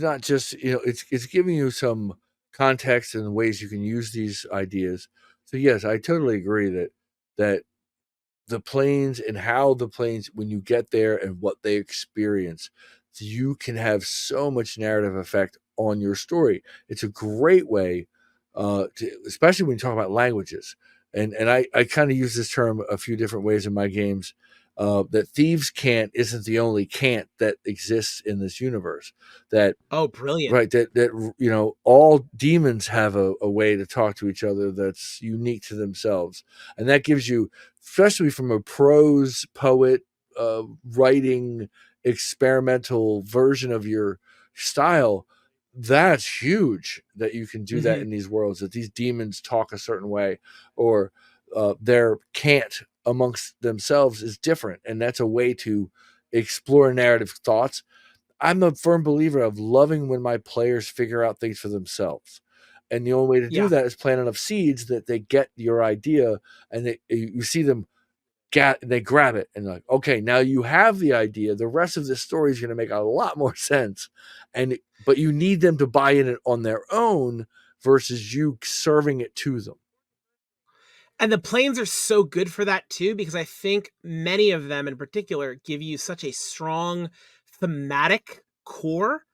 not just it's giving you some context and ways you can use these ideas. So yes, I totally agree that the planes and how the planes when you get there and what they experience, you can have so much narrative effect on your story. It's a great way, especially when you talk about languages. And I kind of use this term a few different ways in my games. That thieves can't isn't the only can't that exists in this universe. That Oh, brilliant. Right, that all demons have a way to talk to each other that's unique to themselves, and that gives you, especially from a prose poet writing experimental version of your style, that's huge that you can do that Hmm. in these worlds. That these demons talk a certain way, or their can't amongst themselves is different, and that's a way to explore narrative thoughts. I'm a firm believer of loving when my players figure out things for themselves. And the only way to do Yeah. that is plant enough seeds that they get your idea and you see them they grab it and like, okay, now you have the idea. The rest of the story is going to make a lot more sense, but you need them to buy in it on their own versus you serving it to them. And the planes are so good for that too, because I think many of them in particular give you such a strong thematic core,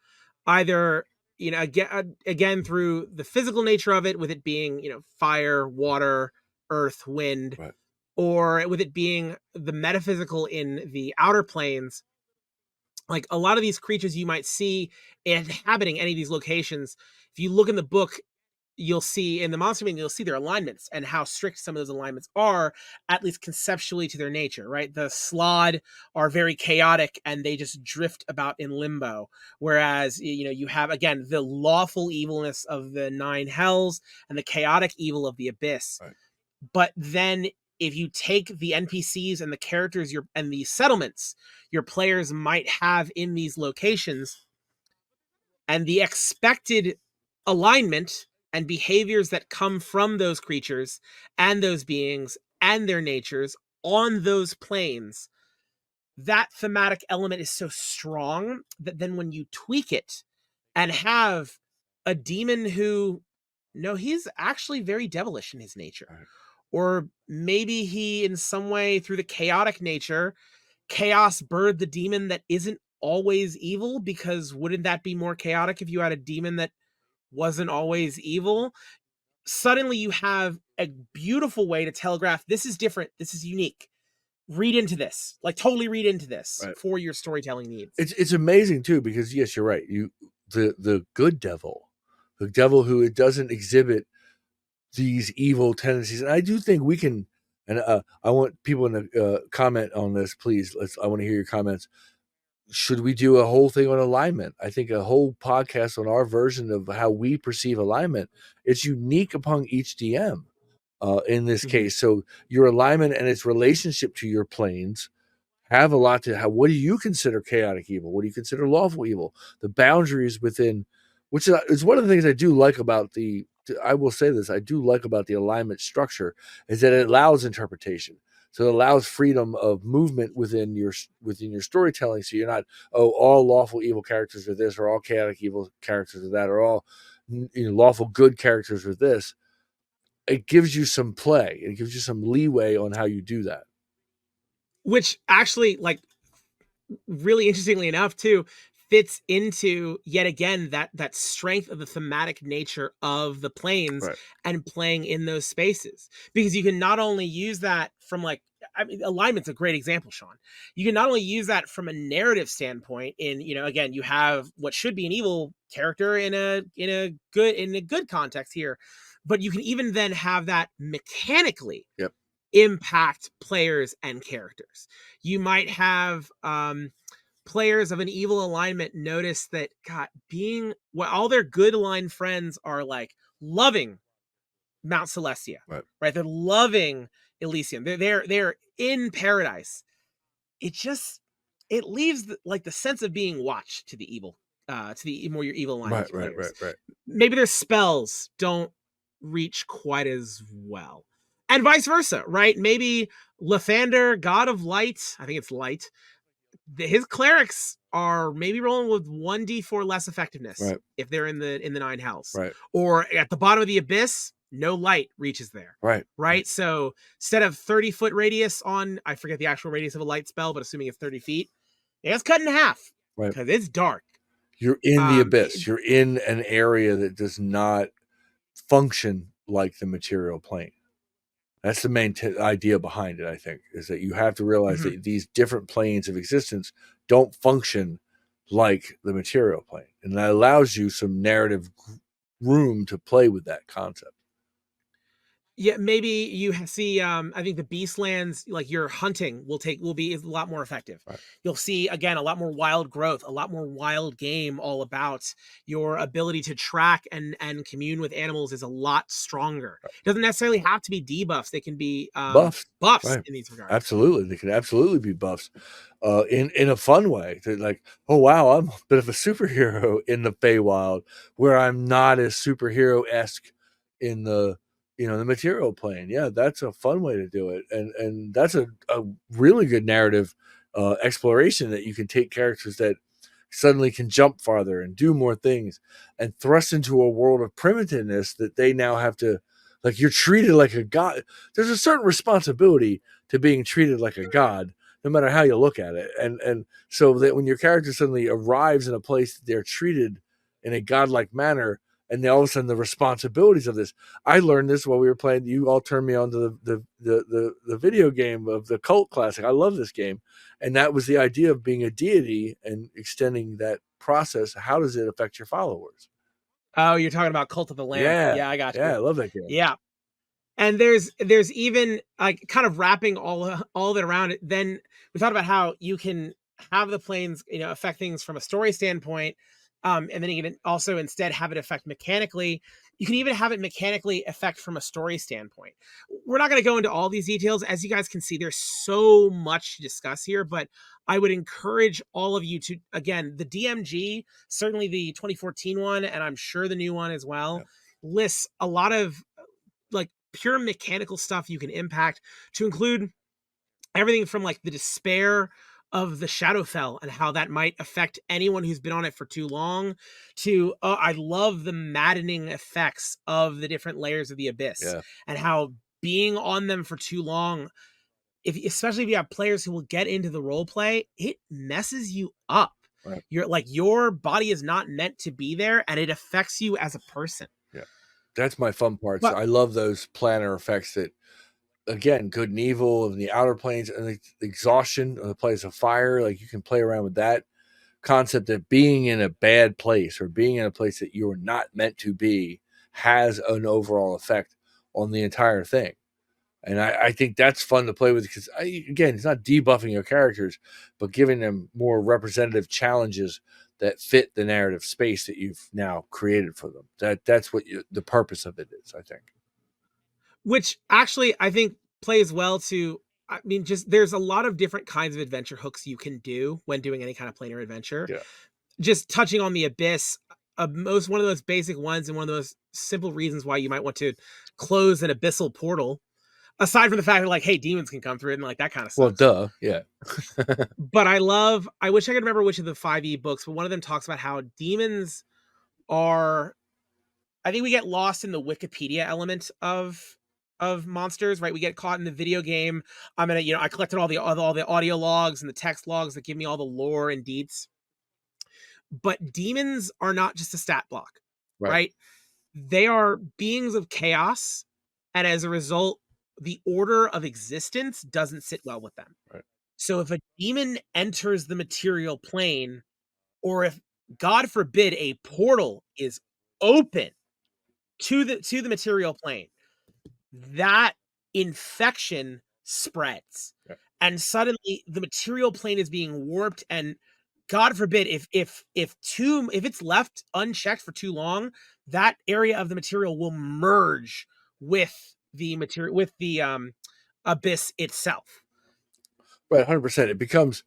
either, again through the physical nature of it, with it being, fire, water, earth, wind, Right. or with it being the metaphysical in the outer planes. Like a lot of these creatures you might see inhabiting any of these locations, if you look in the book, you'll see in the monster manual, you'll see their alignments and how strict some of those alignments are, at least conceptually, to their nature, right? The Slod are very chaotic and they just drift about in limbo. Whereas, you have, again, the lawful evilness of the nine hells and the chaotic evil of the abyss. Right. But then if you take the NPCs and the characters and the settlements your players might have in these locations, and the expected alignment and behaviors that come from those creatures and those beings and their natures on those planes, that thematic element is so strong that then when you tweak it and have a demon who, no, he's actually very devilish in his nature. Right. Or maybe he, in some way, through the chaotic nature, chaos bird the demon that isn't always evil, because wouldn't that be more chaotic if you had a demon that wasn't always evil? Suddenly you have a beautiful way to telegraph, this is different, this is unique. Read into this, like totally read into this Right. for your storytelling needs. It's amazing too, because yes, you're right. The good devil, the devil who it doesn't exhibit these evil tendencies, and I do think we can. And I want people to comment on this, please. I want to hear your comments. Should we do a whole thing on alignment? I think a whole podcast on our version of how we perceive alignment. It's unique among each DM in this case. So your alignment and its relationship to your planes have a lot to how. What do you consider chaotic evil? What do you consider lawful evil? The boundaries within, which is one of the things I do like about I will say this, I do like about the alignment structure, is that it allows interpretation. So it allows freedom of movement within your storytelling. So you're not, all lawful evil characters are this, or all chaotic evil characters are that, or all lawful good characters are this. It gives you some play. It gives you some leeway on how you do that. Which actually, like, really interestingly enough too, fits into, yet again, that strength of the thematic nature of the planes, Right. and playing in those spaces, because you can not only use that from, like, I mean, alignment's a great example, Sean. You can not only use that from a narrative standpoint in, again, you have what should be an evil character in a good context here, but you can even then have that mechanically impact players and characters. You might have players of an evil alignment notice that, God, all their good aligned friends are like loving Mount Celestia, right? They're loving Elysium. They're in paradise. It leaves the sense of being watched to the evil, to the more your evil alignment players. Right. Maybe their spells don't reach quite as well, and vice versa, right? Maybe Lathander, god of light, I think it's light, his clerics are maybe rolling with 1d4 less effectiveness if they're in the nine hells, or at the bottom of the abyss, no light reaches there, right? So instead of 30-foot radius on, I forget the actual radius of a light spell, but assuming it's 30 feet, it's cut in half because it's dark. You're in the abyss. You're in an area that does not function like the material plane. That's the main idea behind it, I think, is that you have to realize that these different planes of existence don't function like the material plane. And that allows you some narrative room to play with that concept. Yeah, maybe you see, I think the Beastlands, like your hunting will be a lot more effective. You'll see, again, a lot more wild growth, a lot more wild game. All about your ability to track and commune with animals is a lot stronger. It doesn't necessarily have to be debuffs. They can be buffs in these regards. Absolutely. They can absolutely be buffs in a fun way. They're like, oh, wow, I'm a bit of a superhero in the Feywild, where I'm not as superhero-esque in the the material plane. Yeah, that's a fun way to do it, and that's a really good narrative exploration, that you can take characters that suddenly can jump farther and do more things, and thrust into a world of primitiveness that they now have to, like, you're treated like a god. There's a certain responsibility to being treated like a god, no matter how you look at it, and so that when your character suddenly arrives in a place that they're treated in a godlike manner, and then all of a sudden the responsibilities of this. I learned this while we were playing. You all turned me on to the video game of the cult classic. I love this game, and that was the idea of being a deity and extending that process. How does it affect your followers? Oh, you're talking about Cult of the Lamb. Yeah, Yeah, I got yeah, you. I love that game. Yeah. And there's even like kind of wrapping all of it around it. Then we thought about how you can have the planes, affect things from a story standpoint, and then you can also instead have it affect mechanically. You can even have it mechanically affect from a story standpoint. We're not going to go into all these details. As you guys can see, there's so much to discuss here, but I would encourage all of you to, again, the DMG, certainly the 2014 one, and I'm sure the new one as well, lists a lot of like pure mechanical stuff you can impact, to include everything from like the despair of the Shadowfell and how that might affect anyone who's been on it for too long, to I love the maddening effects of the different layers of the abyss, Yeah, and how being on them for too long, especially if you have players who will get into the role play, it messes you up. right. Your body is not meant to be there, and it affects you as a person. Yeah, that's my fun parts. But I love those planner effects that, again, good and evil and the outer planes and the exhaustion of the place of fire. Like, you can play around with that concept that being in a bad place or being in a place that you're not meant to be has an overall effect on the entire thing. And I think that's fun to play with, because, again, it's not debuffing your characters, but giving them more representative challenges that fit the narrative space that you've now created for them. That's what the purpose of it is, I think. which actually I think plays well to, I mean, just there's a lot of different kinds of adventure hooks you can do when doing any kind of planar adventure. Yeah. Just touching on the abyss, one of those basic ones, and one of those simple reasons why you might want to close an abyssal portal, aside from the fact that, like, hey, demons can come through it and like that kind of Well, sucks. duh. Yeah. But I wish I could remember which of the 5e books, but one of them talks about how demons are, I think we get lost in the Wikipedia element of monsters, right? We get caught in the video game. I collected all the audio logs and the text logs that give me all the lore and deets. But demons are not just a stat block, Right. right? They are beings of chaos, and as a result, the order of existence doesn't sit well with them. Right. So if a demon enters the material plane, or if, God forbid, a portal is open to the material plane, that infection spreads. Yeah. And suddenly the material plane is being warped, and God forbid, if it's left unchecked for too long, that area of the material will merge with the material, with the abyss itself. Right. 100%. It becomes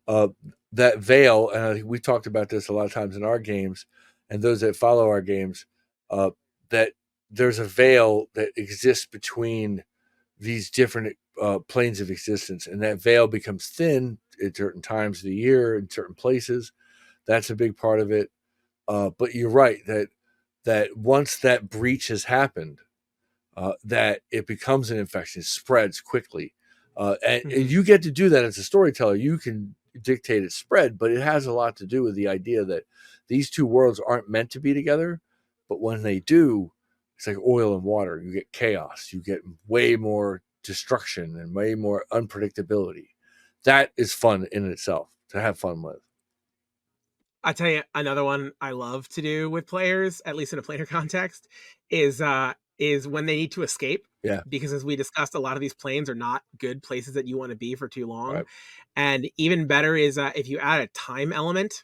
that veil. And I think we talked about this a lot of times in our games, and those that follow our games, that there's a veil that exists between these different planes of existence, and that veil becomes thin at certain times of the year in certain places. That's a big part of it. But you're right that once that breach has happened, that it becomes an infection, spreads quickly, and you get to do that as a storyteller. You can dictate its spread, but it has a lot to do with the idea that these two worlds aren't meant to be together, but when they do, it's like oil and water. You get chaos, you get way more destruction and way more unpredictability. That is fun in itself to have fun with. I tell you, another one I love to do with players, at least in a planar context, is when they need to escape. Yeah. Because as we discussed, a lot of these planes are not good places that you want to be for too long. Right. And even better is if you add a time element.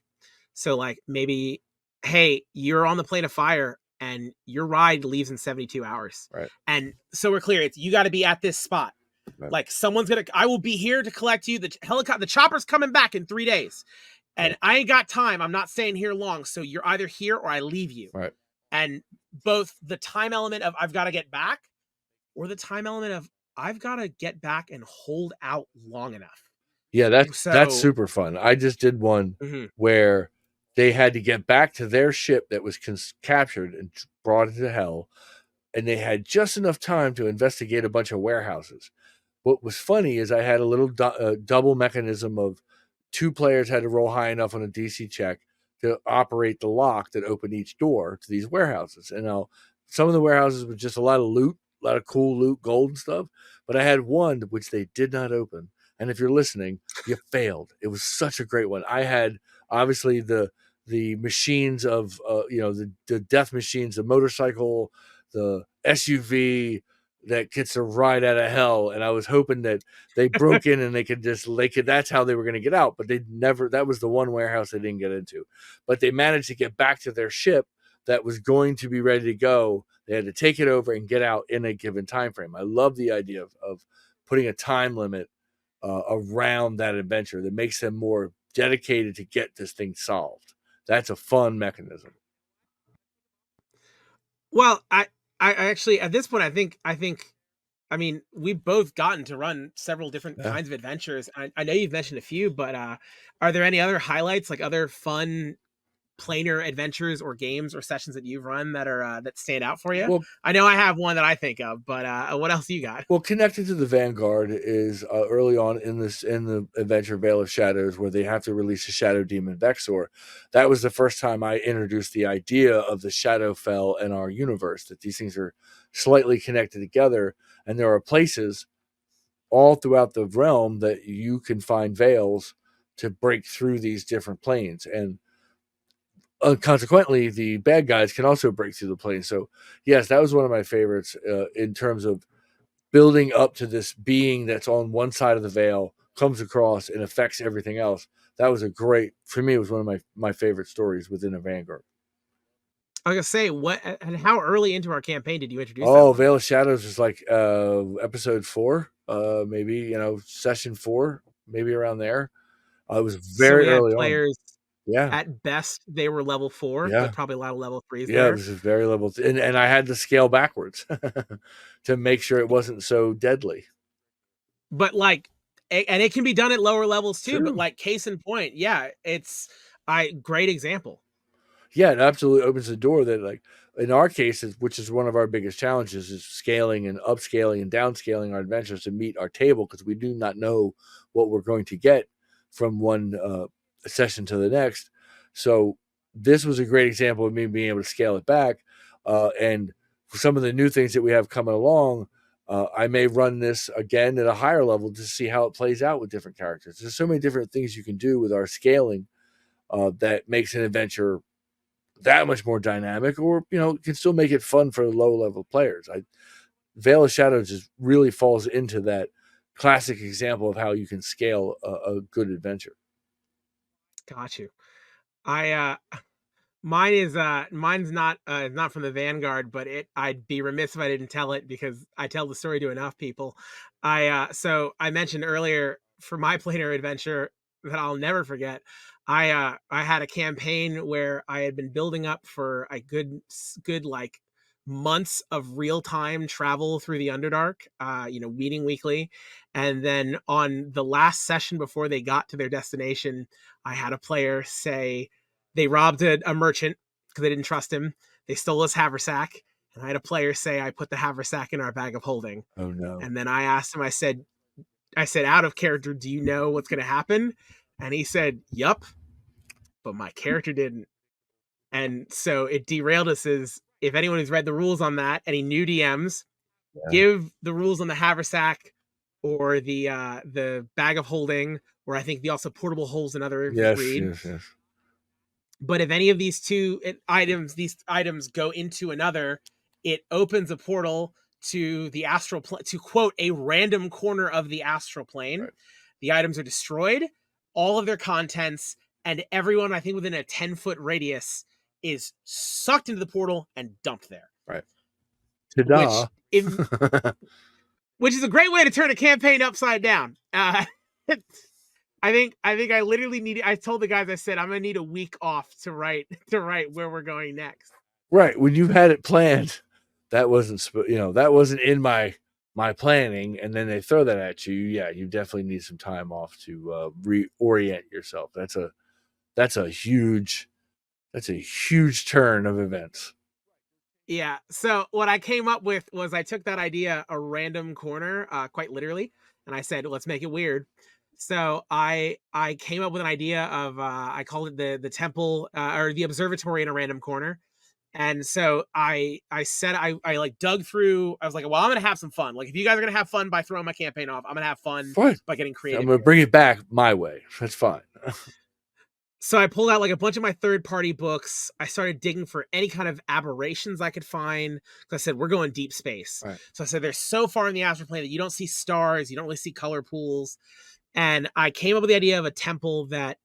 So like maybe, hey, you're on the plane of fire and your ride leaves in 72 hours. Right. And so we're clear, it's you got to be at this spot. Right. Like I will be here to collect you. The chopper's coming back in 3 days. And Right. I ain't got time. I'm not staying here long. So you're either here or I leave you. Right. And both the time element of I've got to get back, or the time element of I've got to get back and hold out long enough. Yeah, that's So, super fun. I just did one mhm. where they had to get back to their ship that was captured and brought into hell, and they had just enough time to investigate a bunch of warehouses. What was funny is I had a little double mechanism of two players had to roll high enough on a DC check to operate the lock that opened each door to these warehouses. And now some of the warehouses were just a lot of loot, a lot of cool loot, gold and stuff. But I had one which they did not open. And if you're listening, you failed. It was such a great one. I had obviously the machines of the death machines, the motorcycle, the SUV, that gets a ride out of hell. And I was hoping that they broke in and they could that's how they were going to get out. But they never, that was the one warehouse they didn't get into. But they managed to get back to their ship that was going to be ready to go. They had to take it over and get out in a given time frame. I love the idea of putting a time limit around that adventure that makes them more dedicated to get this thing solved. That's a fun mechanism. Well, I actually at this point, I mean, we've both gotten to run several different Yeah. kinds of adventures. I know you've mentioned a few, but are there any other highlights, like other fun planar adventures or games or sessions that you've run that are that stand out for you? Well, I know I have one that I think of, but what else you got? Well, connected to the Vanguard is early on in the adventure Veil of Shadows, where they have to release a Shadow Demon Vexor. That was the first time I introduced the idea of the Shadowfell in our universe, that these things are slightly connected together, and there are places all throughout the realm that you can find veils to break through these different planes, and consequently, the bad guys can also break through the planes. So, yes, that was one of my favorites in terms of building up to this being that's on one side of the veil, comes across and affects everything else. That was for me, it was one of my favorite stories within a Vanguard. I was gonna say, what and how early into our campaign did you introduce that Oh, one? Veil of Shadows was like episode 4, maybe, session 4, maybe around there. It was So very we had early on. players Yeah. at best they were level 4, but Yeah. probably a lot of level 3s Yeah, it there. was a very level, and I had to scale backwards to make sure it wasn't so deadly. But like, and it can be done at lower levels too. But True. like, case in point, yeah, it's I great example. Yeah, it absolutely opens the door that, like, in our cases, which is one of our biggest challenges, is scaling and upscaling and downscaling our adventures to meet our table, because we do not know what we're going to get from one session to the next. So this was a great example of me being able to scale it back. And for some of the new things that we have coming along, I may run this again at a higher level to see how it plays out with different characters. There's so many different things you can do with our scaling that makes an adventure that much more dynamic, or can still make it fun for low level players. Veil of Shadows just really falls into that classic example of how you can scale a good adventure. Got you. I mine's not from the Vanguard, but I'd be remiss if I didn't tell it because I tell the story to enough people. So I mentioned earlier for my planar adventure that I'll never forget. I had a campaign where I had been building up for a good like months of real time travel through the Underdark, meeting weekly, and then on the last session before they got to their destination, I had a player say they robbed a merchant because they didn't trust him. They stole his haversack, and I had a player say I put the haversack in our bag of holding. Oh no. And then I asked him, I said, out of character, do you know what's going to happen? And he said, yup, but my character didn't. And so it derailed us. As if anyone who's read the rules on that, any new DMs, Yeah. give the rules on the haversack or the bag of holding, or I think the also portable holes another Yes, read. yes, yes. But if any of these these items go into another, it opens a portal to the astral plane, to quote a random corner of the astral plane. Right. The items are destroyed, all of their contents, and everyone, I think within a 10-foot radius, is sucked into the portal and dumped there. Right. Which, Ta-da. which is a great way to turn a campaign upside down. I literally need. I told the guys, I said I'm gonna need a week off to write where we're going next. Right. When you had it planned, that wasn't in my my planning, and then they throw that at you, yeah, you definitely need some time off to reorient yourself. That's a huge turn of events. Yeah. So what I came up with was I took that idea a random corner, quite literally, and I said, let's make it weird. So I came up with an idea of I called it the temple or the observatory in a random corner. And so I said I like dug through. I was like, well, I'm gonna have some fun. Like if you guys are gonna have fun by throwing my campaign off, I'm gonna have fun Fine. by getting I'm creative gonna here. bring it back my way. That's fine. So I pulled out like a bunch of my third party books. I started digging for any kind of aberrations I could find. Because I said, we're going deep space. Right. So I said, they're so far in the astral plane that you don't see stars, you don't really see color pools. And I came up with the idea of a temple that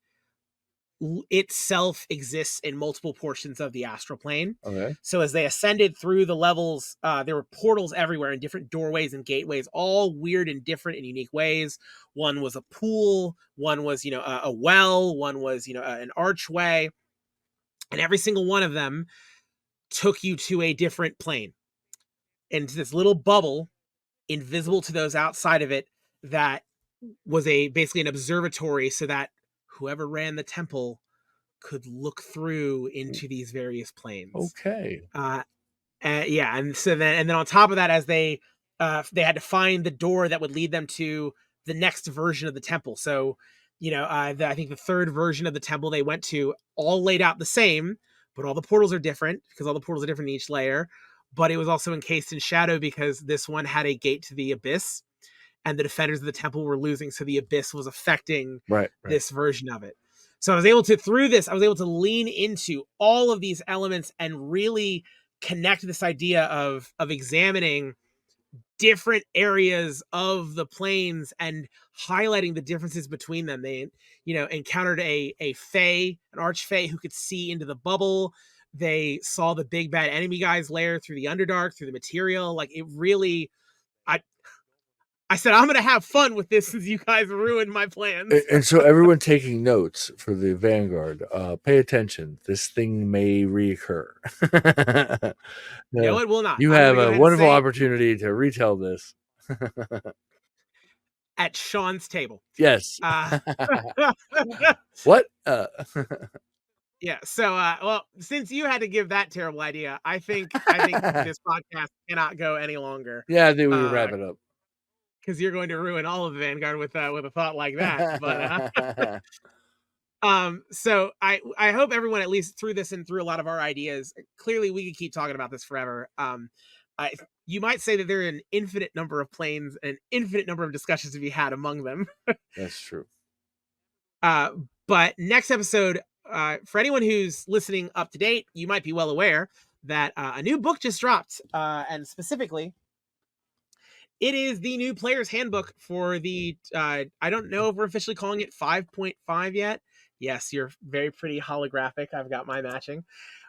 itself exists in multiple portions of the astral plane. Okay. So as they ascended through the levels, there were portals everywhere and different doorways and gateways, all weird and different and unique ways. One was a pool, one was, a well, one was, an archway. And every single one of them took you to a different plane, into this little bubble invisible to those outside of it that was basically an observatory so that whoever ran the temple could look through into these various planes. Okay. Yeah, and then on top of that, as they had to find the door that would lead them to the next version of the temple. So, I think the third version of the temple they went to all laid out the same, but all the portals are different because all the portals are different in each layer. But it was also encased in shadow because this one had a gate to the abyss, and the defenders of the temple were losing, so the abyss was affecting right. this version of it. So I was able to lean into all of these elements and really connect this idea of examining different areas of the planes and highlighting the differences between them. They, encountered a fae, an archfey who could see into the bubble. They saw the big bad enemy guy's lair through the Underdark, through the material. Like it really, I said, I'm going to have fun with this since you guys ruined my plans. And so everyone taking notes for the Vanguard, pay attention. This thing may reoccur. No, it will not. You I'm have going to go a ahead and wonderful say opportunity to retell this. at Sean's table. Yes. Uh, what? yeah. So, well, since you had to give that terrible idea, I think this podcast cannot go any longer. Yeah, I think we can wrap it up. Because you're going to ruin all of Vanguard with a thought like that. But so I hope everyone at least threw this and through a lot of our ideas. Clearly, we could keep talking about this forever. You might say that there are an infinite number of planes and an infinite number of discussions to be had among them. That's true. But next episode, for anyone who's listening up to date, you might be well aware that a new book just dropped, and specifically, it is the new player's handbook for the, I don't know if we're officially calling it 5.5 yet. Yes, you're very pretty holographic. I've got my matching.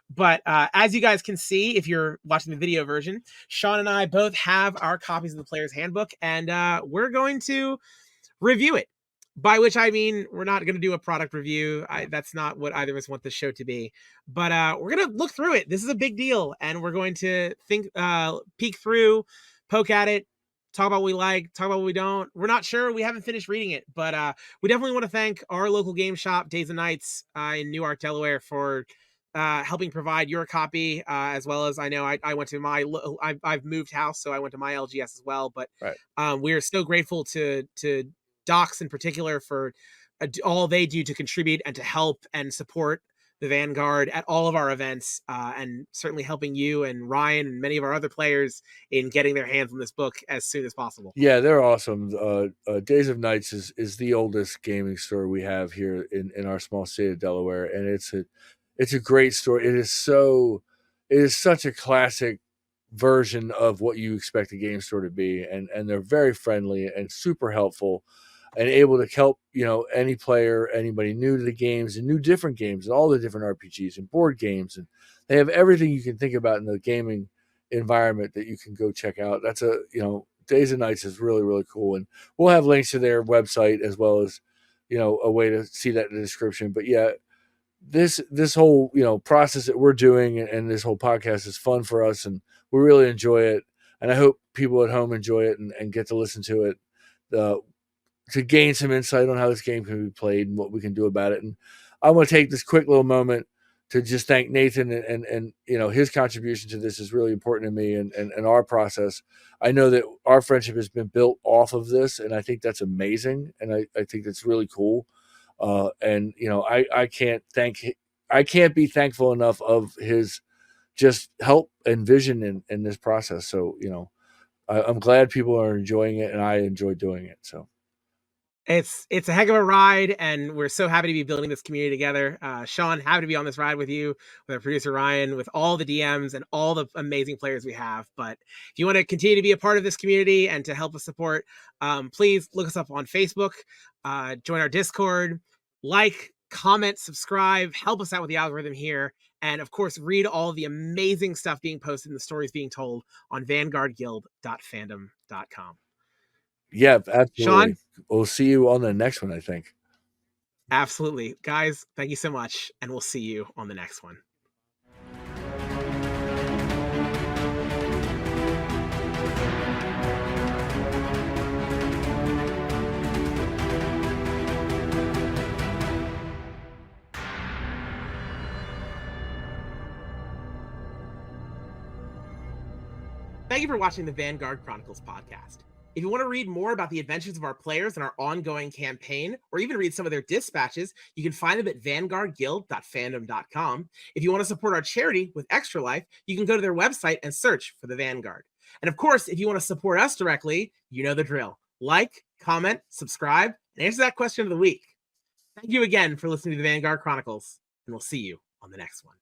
But as you guys can see, if you're watching the video version, Sean and I both have our copies of the player's handbook, and we're going to review it. By which I mean, we're not going to do a product review. That's not what either of us want the show to be. But we're going to look through it. This is a big deal, and we're going to peek through, poke at it, talk about what we like, talk about what we don't. We're not sure. We haven't finished reading it, but we definitely want to thank our local game shop, Days and Nights, in Newark, Delaware, for helping provide your copy, as well as I know I went to my I've moved house, so I went to my LGS as well. But right. We're so grateful to Docs in particular for all they do to contribute and to help and support the Vanguard at all of our events, and certainly helping you and Ryan and many of our other players in getting their hands on this book as soon as possible. Yeah, they're awesome. Days of Nights is the oldest gaming store we have here in our small state of Delaware, and it's a great store. It is such a classic version of what you expect a game store to be, and they're very friendly and super helpful and able to help, any player, anybody new to the games and different games and all the different RPGs and board games. And they have everything you can think about in the gaming environment that you can go check out. That's Days and Nights is really, really cool. And we'll have links to their website as well as, a way to see that in the description. But yeah, this whole, process that we're doing and this whole podcast is fun for us and we really enjoy it. and I hope people at home enjoy it and get to listen to it, to gain some insight on how this game can be played and what we can do about it. And I want to take this quick little moment to just thank Nathan, and his contribution to this is really important to me and our process. I know that our friendship has been built off of this, and I think that's amazing, and I think that's really cool. And I can't be thankful enough of his just help and vision in this process. So I'm glad people are enjoying it, and I enjoy doing it. So It's a heck of a ride, and we're so happy to be building this community together. Sean, happy to be on this ride with you, with our producer Ryan, with all the DMs and all the amazing players we have. But if you want to continue to be a part of this community and to help us support, please look us up on Facebook, join our Discord, like, comment, subscribe, help us out with the algorithm here. And of course, read all the amazing stuff being posted and the stories being told on vanguardguild.fandom.com. yeah, absolutely. Sean? We'll see you on the next one, I think. Absolutely. Guys, thank you so much, and we'll see you on the next one. Thank you for watching the Vanguard Chronicles podcast. If you want to read more about the adventures of our players and our ongoing campaign, or even read some of their dispatches, you can find them at vanguardguild.fandom.com. If you want to support our charity with Extra Life, you can go to their website and search for the Vanguard. And of course, if you want to support us directly, you know the drill. Like, comment, subscribe, and answer that question of the week. Thank you again for listening to the Vanguard Chronicles, and we'll see you on the next one.